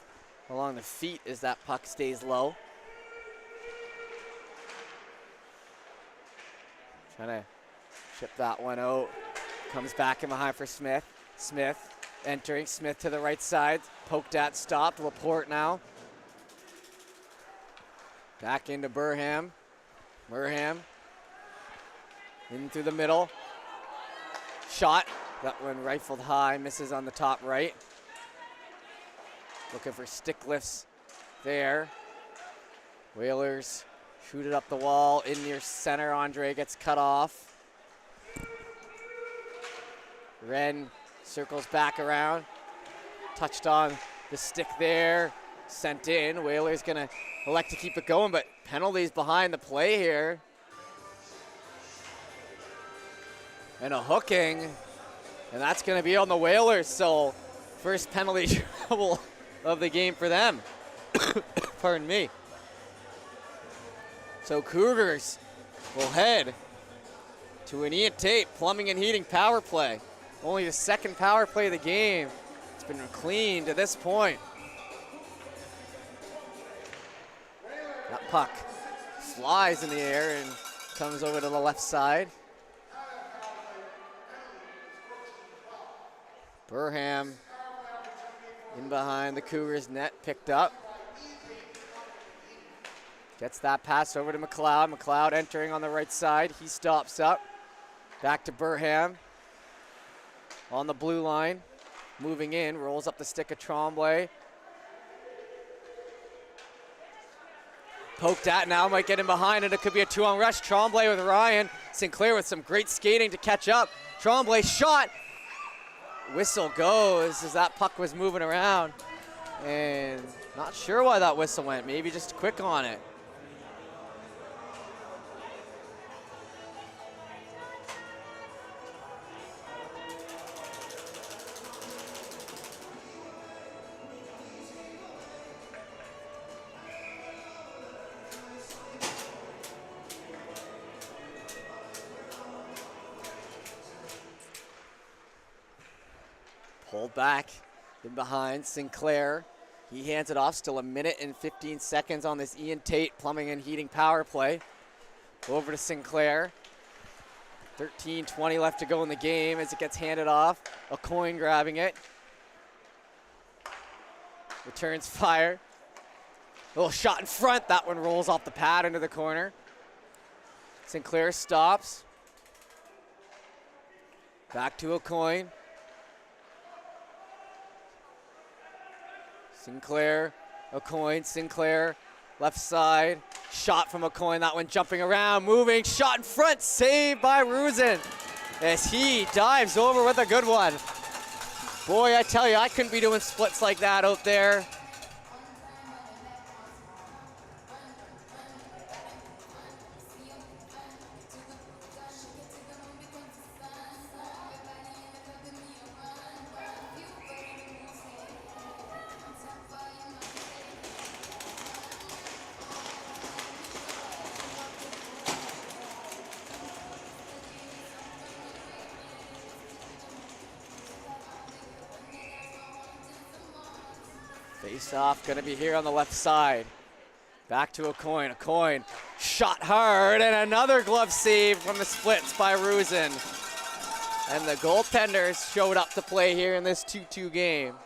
along the feet as that puck stays low. Trying to chip that one out. Comes back in behind for Smith. Smith entering. Smith to the right side. Poked at, stopped. Laporte now. Back into Burham. Burham in through the middle. Shot. That one rifled high. Misses on the top right. Looking for stick lifts there. Whalers shoot it up the wall, in near center. Andre gets cut off. Wren circles back around. Touched on the stick there. Sent in. Whalers gonna elect to keep it going, but penalties behind the play here. And a hooking. And that's gonna be on the Whalers, so first penalty trouble of the game for them. Pardon me. So Cougars will head to an Ian Tate plumbing and heating power play. Only the second power play of the game. It's been clean to this point. That puck flies in the air and comes over to the left side. Burham in behind the Cougars net, picked up. Gets that pass over to McLeod. McLeod entering on the right side. He stops up. Back to Burham. On the blue line. Moving in. Rolls up the stick of Tremblay. Poked at now. Might get in behind, and it could be a two-on rush. Tremblay with Ryan. Sinclair with some great skating to catch up. Tremblay shot. Whistle goes as that puck was moving around. And not sure why that whistle went. Maybe just quick on it. Pulled back in behind Sinclair. He hands it off. Still a minute and 15 seconds on this Ian Tate plumbing and heating power play. Over to Sinclair. 13:20 left to go in the game as it gets handed off. A coin grabbing it. Returns fire. A little shot in front. That one rolls off the pad into the corner. Sinclair stops. Back to a coin. Sinclair, a coin. Sinclair, left side. Shot from a coin. That one jumping around, moving. Shot in front. Saved by Rusin as he dives over with a good one. Boy, I tell you, I couldn't be doing splits like that out there. Face off, gonna be here on the left side. Back to a coin, shot hard, and another glove save from the splits by Rusin. And the goaltenders showed up to play here in this 2-2 game.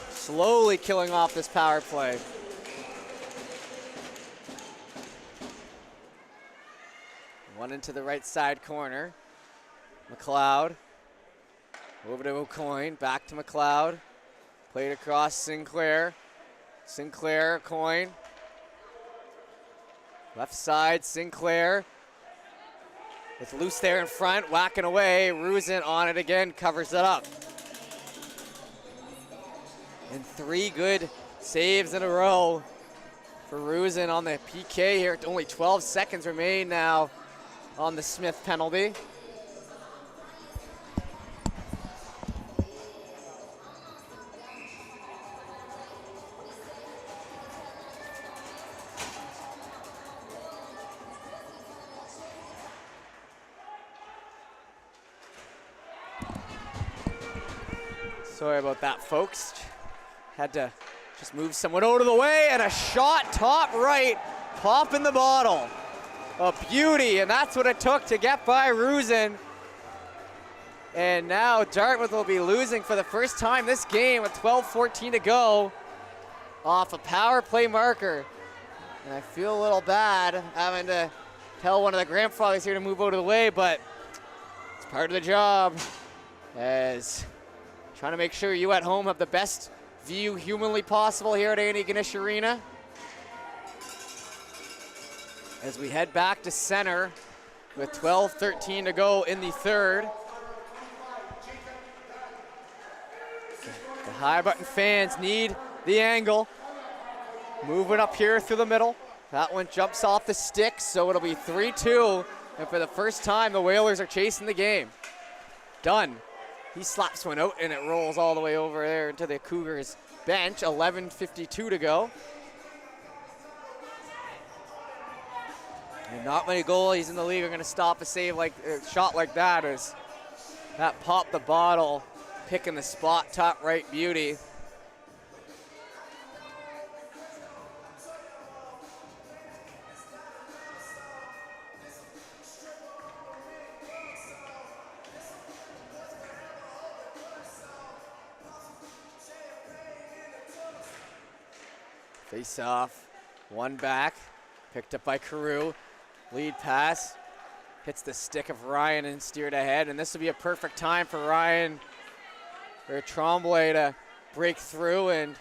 Slowly killing off this power play. One into the right side corner. McLeod. Over to O'Coin, back to McLeod. Played across Sinclair. Sinclair, Coin. Left side, Sinclair. It's loose there in front, whacking away. Rusin on it again, covers it up. And 3 good saves in a row for Rusin on the PK here. Only 12 seconds remain now on the Smith penalty. Sorry about that, folks. Had to just move someone out of the way, and a shot top right, pop in the bottle. A beauty, and that's what it took to get by Rusin. And now Dartmouth will be losing for the first time this game with 12:14 to go off a power play marker. And I feel a little bad having to tell one of the grandfathers here to move out of the way, but it's part of the job, as trying to make sure you at home have the best view humanly possible here at A&E Ganesh Arena. As we head back to center with 12:13 to go in the third. The high button fans need the angle. Moving up here through the middle. That one jumps off the stick, so it'll be 3-2. And for the first time, the Whalers are chasing the game. Dunn. He slaps one out, and it rolls all the way over there into the Cougars bench. 11:52 to go. And not many goalies in the league are going to stop a save like a shot like that, as that popped the bottle, picking the spot, top right beauty. Face off, one back, picked up by Carew. Lead pass, hits the stick of Ryan and steered ahead. And this will be a perfect time for Ryan or Tremblay to break through, and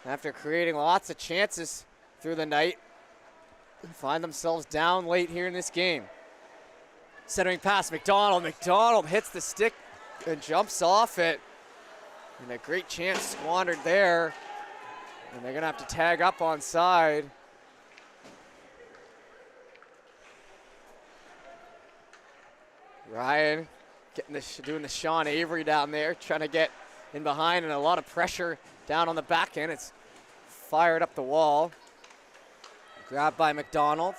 after creating lots of chances through the night, find themselves down late here in this game. Centering pass, McDonald. McDonald hits the stick and jumps off it. And a great chance squandered there. And they're gonna have to tag up on side. Ryan doing the Sean Avery down there, trying to get in behind, and a lot of pressure down on the back end. It's fired up the wall. Grabbed by McDonald.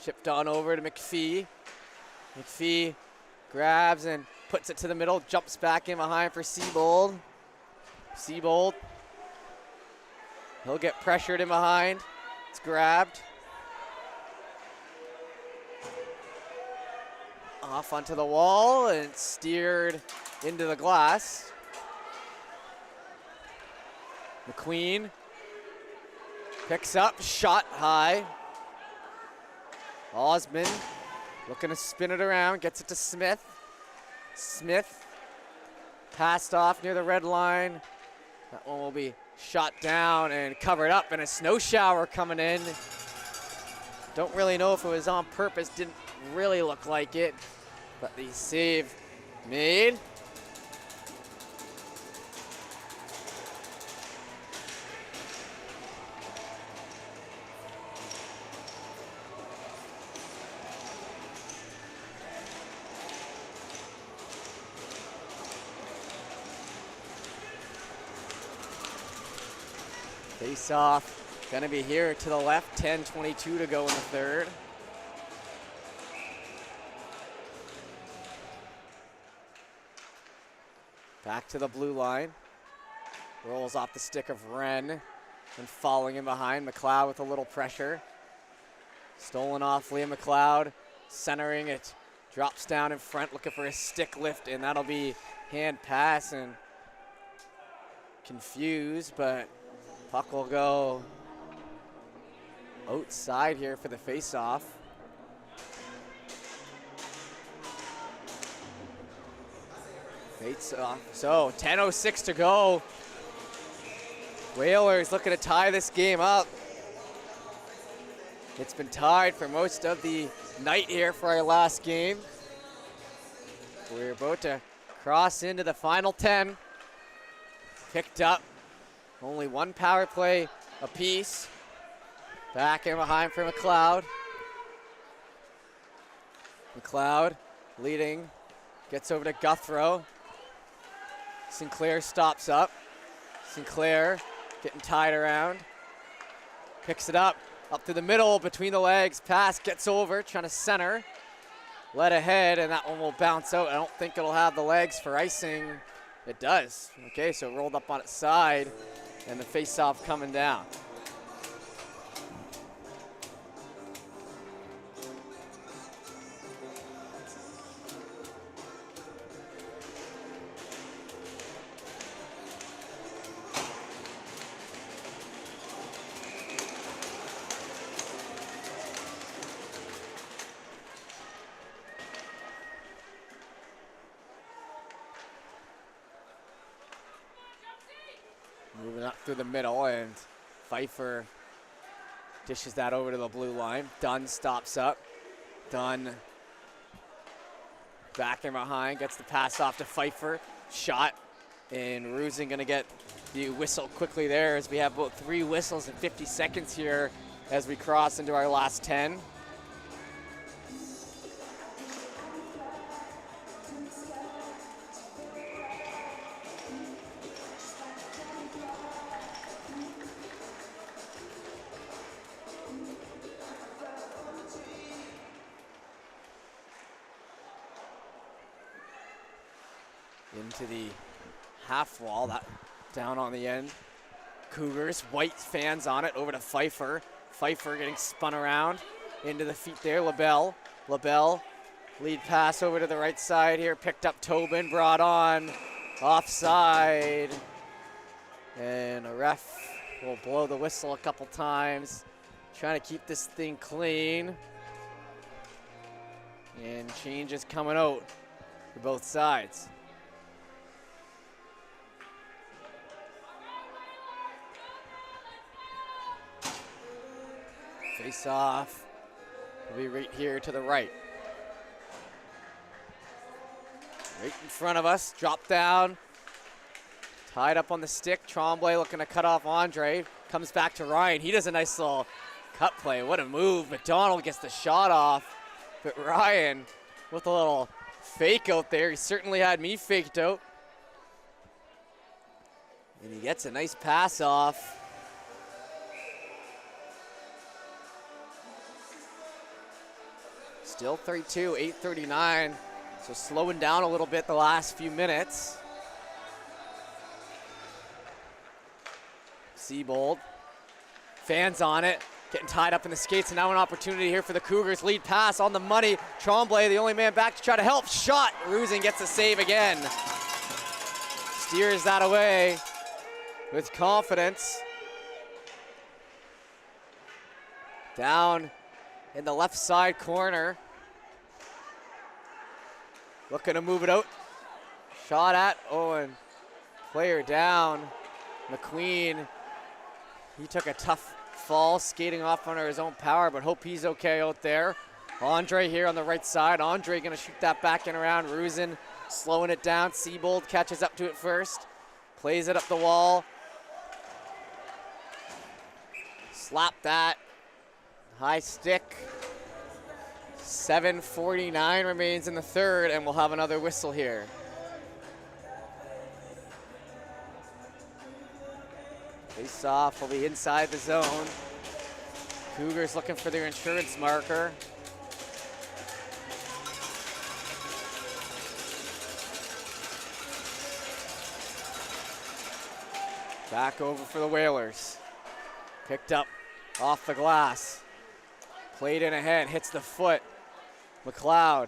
Chipped on over to McPhee. McPhee grabs and puts it to the middle, jumps back in behind for Seabold. Seabold. He'll get pressured in behind. It's grabbed. Off onto the wall and steered into the glass. McQueen picks up, shot high. Osmond looking to spin it around, gets it to Smith. Smith passed off near the red line. That one will be shot down and covered up, and a snow shower coming in. Don't really know if it was on purpose, didn't really look like it, but the save made. Face off, gonna be here to the left, 10:22 to go in the third. Back to the blue line. Rolls off the stick of Wren and falling in behind. McLeod with a little pressure. Stolen off Liam McLeod. Centering it. Drops down in front looking for a stick lift, and that'll be hand pass and confused, but puck will go outside here for the face-off. Face-off. So 10:06 to go. Whalers looking to tie this game up. It's been tied for most of the night here for our last game. We're about to cross into the final 10. Picked up. Only one power play apiece. Back in behind for McLeod. McLeod leading. Gets over to Guthrow. Sinclair stops up. Sinclair getting tied around. Picks it up. Up to the middle, between the legs. Pass gets over, trying to center. Led ahead, and that one will bounce out. I don't think it'll have the legs for icing. It does. Okay, so it rolled up on its side, and the face-off coming down. Moving up through the middle, and Pfeiffer dishes that over to the blue line. Dunn stops up. Dunn back in behind, gets the pass off to Pfeiffer. Shot, and Rusin gonna get the whistle quickly there as we have about 3 whistles in 50 seconds here as we cross into our last 10. Into the half wall, that down on the end. Cougars, white fans on it, over to Pfeiffer. Pfeiffer getting spun around into the feet there. LaBelle, lead pass over to the right side here, picked up Tobin, brought on, offside. And a ref will blow the whistle a couple times, trying to keep this thing clean. And changes coming out for both sides. Face off will be right here to the right. Right in front of us, drop down. Tied up on the stick, Tremblay looking to cut off Andre. Comes back to Ryan, he does a nice little cut play, what a move. McDonald gets the shot off, but Ryan with a little fake out there. He certainly had me faked out. And he gets a nice pass off. Still 32, 8:39, so slowing down a little bit the last few minutes. Seabold, fans on it, getting tied up in the skates, and now an opportunity here for the Cougars. Lead pass on the money. Tremblay, the only man back to try to help. Shot, Rusin gets a save again. Steers that away with confidence. Down in the left side corner. Looking to move it out. Shot at Owen. Player down. McQueen. He took a tough fall skating off under his own power, but hope he's okay out there. Andre here on the right side. Andre gonna shoot that back and around. Rusin slowing it down. Seabold catches up to it first. Plays it up the wall. Slap that. High stick. 7:49 remains in the third, and we'll have another whistle here. Face off will be inside the zone. Cougars looking for their insurance marker. Back over for the Whalers. Picked up off the glass. Played in ahead, hits the foot. McLeod.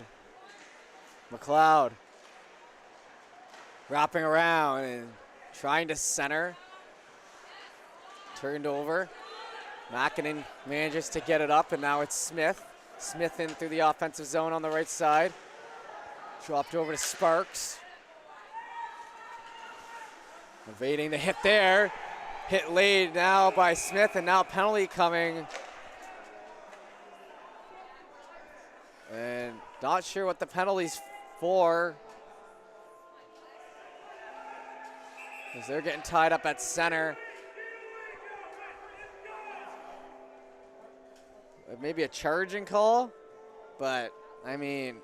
McLeod wrapping around and trying to center. Turned over. Makinen manages to get it up, and now it's Smith. Smith in through the offensive zone on the right side. Dropped over to Sparks. Evading the hit there. Hit laid now by Smith, and now penalty coming. And not sure what the penalty's for, as they're getting tied up at center. Maybe a charging call, but I mean,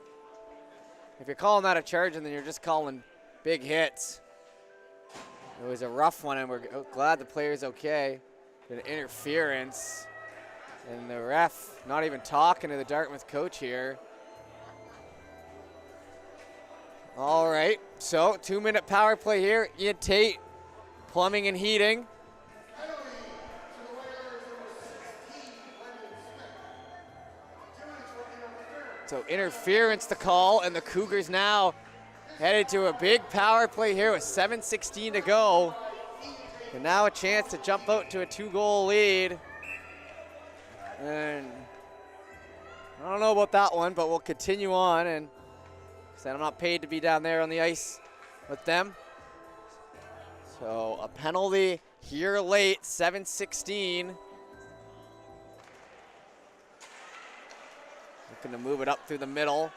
if you're calling that a charging, then you're just calling big hits. It was a rough one, and we're glad the player's okay. An interference, and the ref not even talking to the Dartmouth coach here. All right, so 2-minute power play here. Ian Tate, plumbing and heating. So interference to call, and the Cougars now headed to a big power play here with 7:16 to go. And now a chance to jump out to a 2-goal lead. And I don't know about that one, but we'll continue on. And said I'm not paid to be down there on the ice with them. So a penalty here late, 7:16. Looking to move it up through the middle.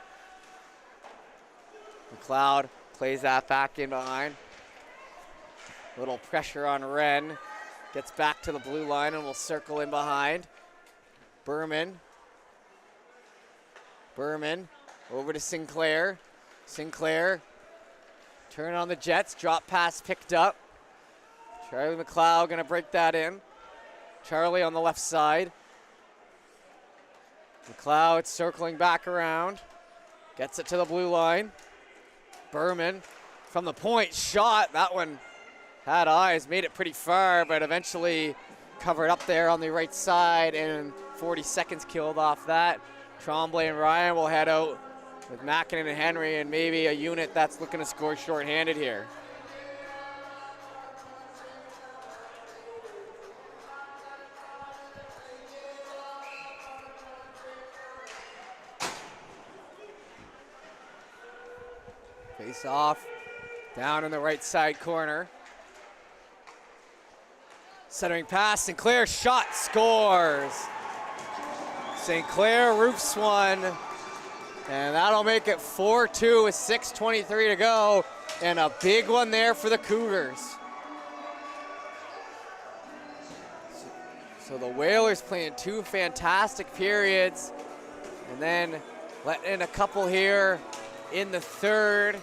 McLeod plays that back in behind. Little pressure on Wren. Gets back to the blue line and will circle in behind. Berman over to Sinclair. Sinclair, turn on the Jets, drop pass picked up. Charlie McLeod gonna break that in. Charlie on the left side. McLeod circling back around. Gets it to the blue line. Berman from the point, shot. That one had eyes, made it pretty far, but eventually covered up there on the right side, and 40 seconds killed off that. Tremblay and Ryan will head out with Makinen and Henry, and maybe a unit that's looking to score shorthanded here. Face off, down in the right side corner. Centering pass, Sinclair shot, scores. Sinclair roofs one, and that'll make it 4-2 with 6:23 to go, and a big one there for the Cougars. So the Whalers playing 2 fantastic periods, and then let in a couple here in the third.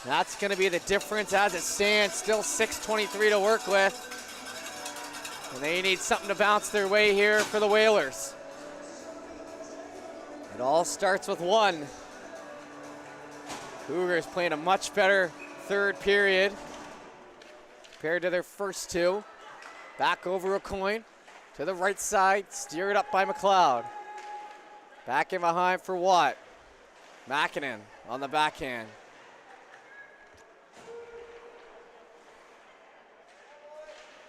That's going to be the difference as it stands. Still 6:23 to work with. And they need something to bounce their way here for the Whalers. It all starts with one. Cougars playing a much better third period compared to their first two. Back over a coin to the right side, steered up by McLeod. Back in behind for Watt. Makinen on the backhand.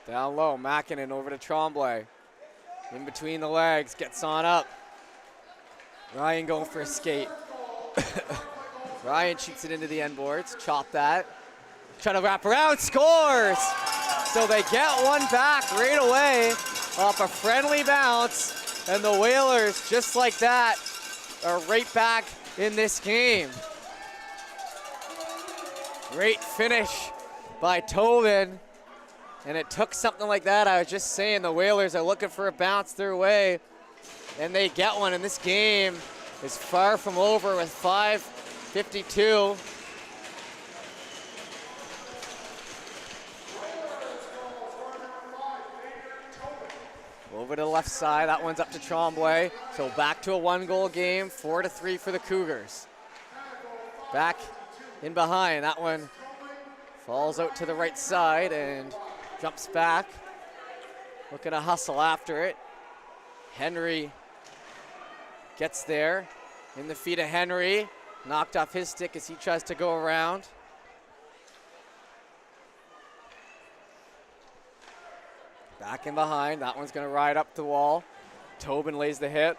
Down low, Makinen over to Tremblay. In between the legs, gets on up. Ryan going for a skate. Ryan shoots it into the end boards, chop that. Trying to wrap around, scores! So they get one back right away off a friendly bounce, and the Whalers, just like that, are right back in this game. Great finish by Tobin. And it took something like that. I was just saying the Whalers are looking for a bounce their way, and they get one. And this game is far from over with 5:52. Over to the left side, that one's up to Tremblay. So back to a 1-goal game, 4-3 for the Cougars. Back in behind, that one falls out to the right side, and jumps back, looking to hustle after it. Henry gets there, in the feet of Henry, knocked off his stick as he tries to go around. Back in behind, that one's gonna ride up the wall. Tobin lays the hit.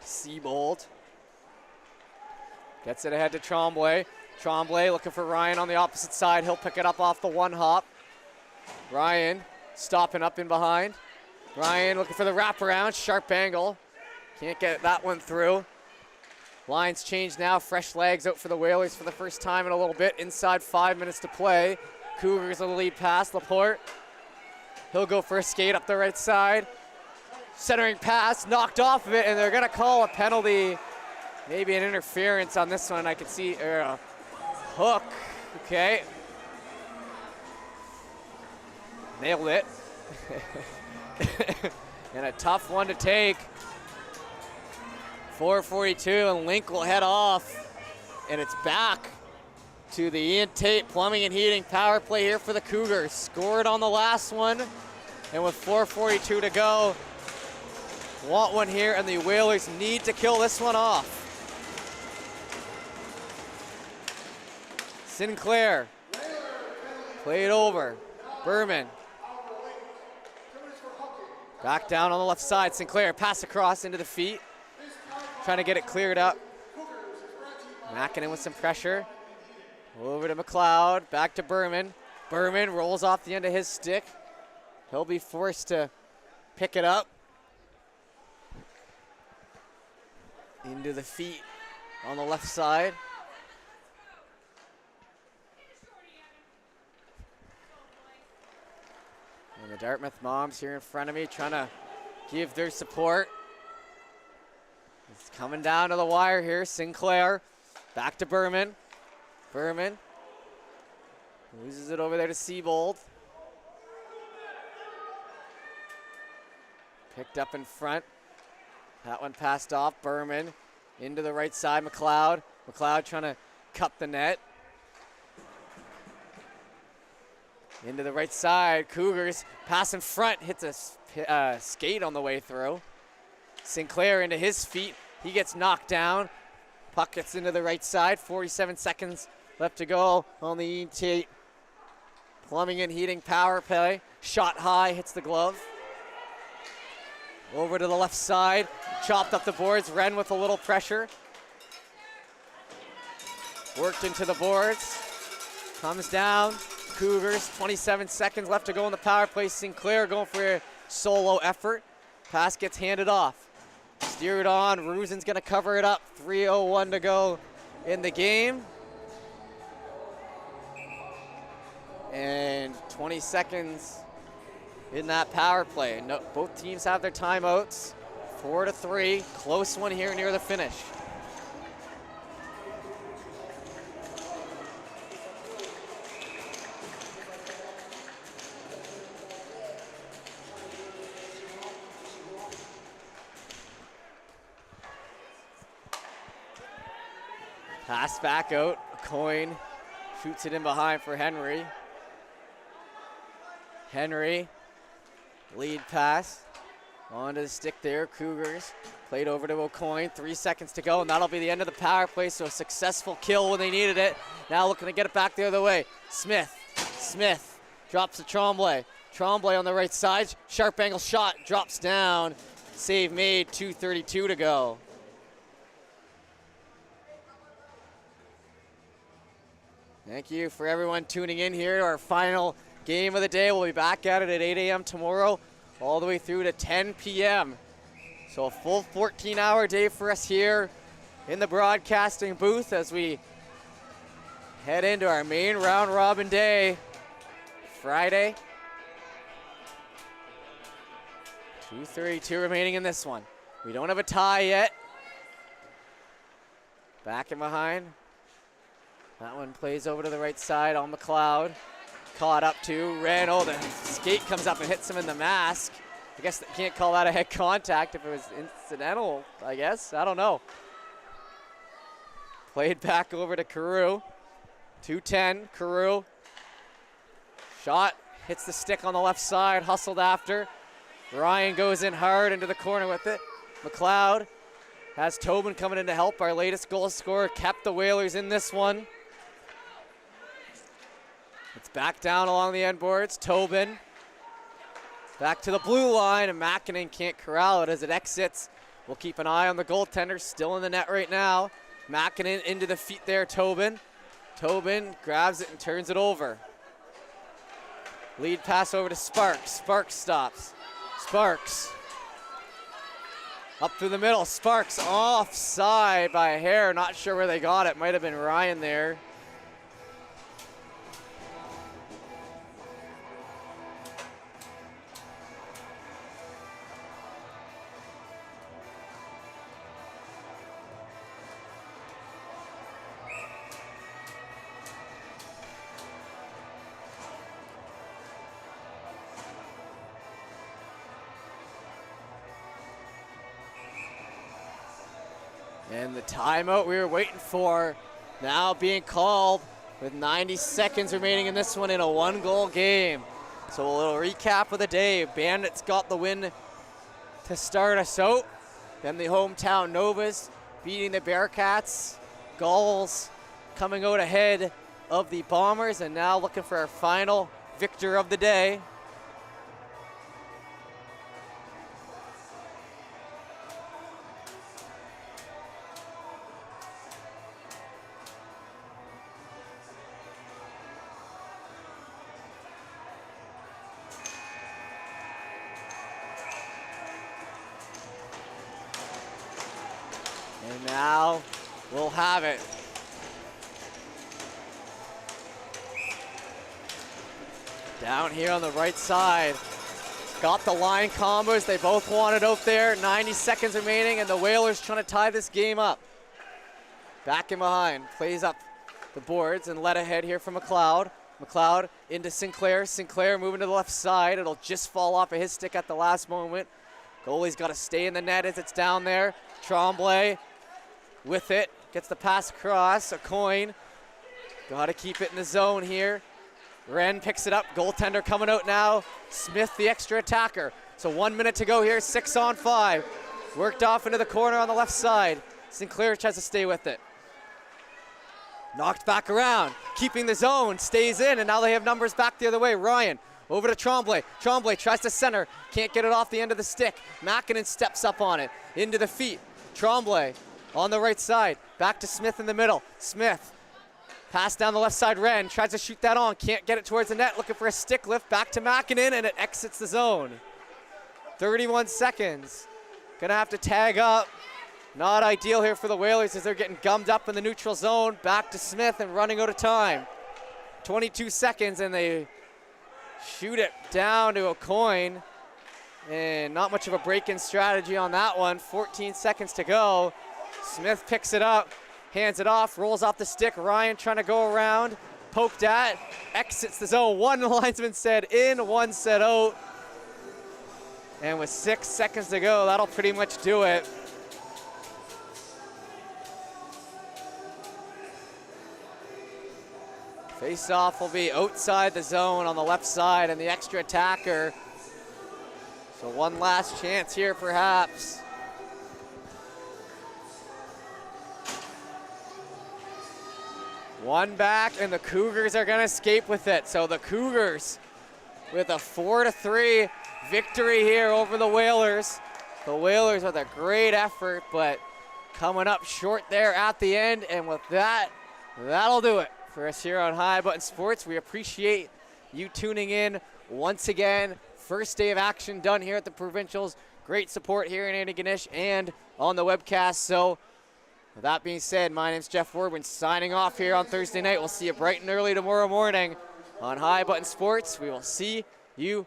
Seabold gets it ahead to Tremblay. Tremblay looking for Ryan on the opposite side. He'll pick it up off the one hop. Ryan stopping up in behind. Ryan looking for the wraparound, sharp angle. Can't get that one through. Lines change now, fresh legs out for the Whalers for the first time in a little bit. Inside 5 minutes to play. Cougars on the lead pass, Laporte. He'll go for a skate up the right side. Centering pass, knocked off of it, and they're gonna call a penalty. Maybe an interference on this one, I can see, or a hook, okay. Nailed it. And a tough one to take. 4:42, and Link will head off, and it's back to the Ian Tate Plumbing and Heating power play here for the Cougars. Scored on the last one, and with 4:42 to go, want one here, and the Whalers need to kill this one off. Sinclair, played over. Berman, back down on the left side. Sinclair, pass across into the feet. Trying to get it cleared up. Mackinnon with some pressure. Over to McLeod, back to Berman. Berman rolls off the end of his stick. He'll be forced to pick it up. Into the feet on the left side. And the Dartmouth moms here in front of me trying to give their support. It's coming down to the wire here. Sinclair, back to Berman. Berman loses it over there to Seabold. Picked up in front. That one passed off. Berman into the right side. McLeod. McLeod trying to cut the net. Into the right side. Cougars pass in front. Hits a skate on the way through. Sinclair into his feet. He gets knocked down. Puck gets into the right side. 47 seconds left to go on the Ian Tate Plumbing and Heating power play. Shot high, hits the glove. Over to the left side. Chopped up the boards. Wren with a little pressure. Worked into the boards. Comes down. Cougars, 27 seconds left to go in the power play. Sinclair going for a solo effort. Pass gets handed off. Steered on. Ruzin's going to cover it up. 3:01 to go in the game. And 20 seconds in that power play. No, both teams have their timeouts. 4-3. Close one here near the finish. Pass back out. Coyne shoots it in behind for Henry. Henry, lead pass. Onto the stick there, Cougars. Played over to O'Coin, 3 seconds to go, and that'll be the end of the power play, so a successful kill when they needed it. Now looking to get it back the other way. Smith drops to Tremblay. Tremblay on the right side, sharp angle shot, drops down. Save made, 2:32 to go. Thank you for everyone tuning in here to our final game of the day. We'll be back at it at 8 a.m. tomorrow, all the way through to 10 p.m. So a full 14-hour day for us here in the broadcasting booth as we head into our main round robin day. Friday. 2:32 remaining in this one. We don't have a tie yet. Back and behind. That one plays over to the right side on McLeod. Caught up to Ren. Oh, the skate comes up and hits him in the mask. I guess they can't call that a head contact if it was incidental, I guess. I don't know. Played back over to Carew. 2:10, Carew. Shot hits the stick on the left side, hustled after. Ryan goes in hard into the corner with it. McLeod has Tobin coming in to help. Our latest goal scorer kept the Whalers in this one. It's back down along the end boards. Tobin back to the blue line, and Makinen can't corral it as it exits. We'll keep an eye on the goaltender, still in the net right now. Makinen into the feet there, Tobin. Tobin grabs it and turns it over. Lead pass over to Sparks. Sparks stops. Sparks up through the middle. Sparks offside by a hair. Not sure where they got it. Might have been Ryan there. And the timeout we were waiting for now being called with 90 seconds remaining in this one in a one-goal game. So a little recap of the day. Bandits got the win to start us out. Then the hometown Novas beating the Bearcats. Gulls coming out ahead of the Bombers, and now looking for our final victor of the day. And now we'll have it. Down here on the right side. Got the line combos they both wanted out there. 90 seconds remaining, and the Whalers trying to tie this game up. Back in behind. Plays up the boards and led ahead here from McLeod. McLeod into Sinclair. Sinclair moving to the left side. It'll just fall off of his stick at the last moment. Goalie's got to stay in the net as it's down there. Tremblay with it. Gets the pass across. A coin. Got to keep it in the zone here. Wren picks it up. Goaltender coming out now. Smith, the extra attacker. So 1 minute to go here. 6-on-5. Worked off into the corner on the left side. Sinclair tries to stay with it. Knocked back around. Keeping the zone. Stays in, and now they have numbers back the other way. Ryan over to Tremblay. Tremblay tries to center. Can't get it off the end of the stick. Makinen steps up on it. Into the feet. Tremblay on the right side. Back to Smith in the middle. Smith. Pass down the left side. Wren tries to shoot that on. Can't get it towards the net. Looking for a stick lift. Back to Makinen, and it exits the zone. 31 seconds. Gonna have to tag up. Not ideal here for the Whalers as they're getting gummed up in the neutral zone. Back to Smith and running out of time. 22 seconds, and they shoot it down to a coin. And not much of a break-in strategy on that one. 14 seconds to go. Smith picks it up, hands it off, rolls off the stick. Ryan trying to go around, poked at, exits the zone. One linesman said in, one said out. And with 6 seconds to go, that'll pretty much do it. Face-off will be outside the zone on the left side, and the extra attacker. So one last chance here, perhaps. One back, and the Cougars are going to escape with it. So the Cougars with a 4-3 victory here over the Whalers. The Whalers with a great effort, but coming up short there at the end. And with that, that'll do it for us here on High Button Sports. We appreciate you tuning in once again. First day of action done here at the Provincials. Great support here in Antigonish and on the webcast. So with that being said, my name's Jeff Warburton signing off here on Thursday night. We'll see you bright and early tomorrow morning on High Button Sports. We will see you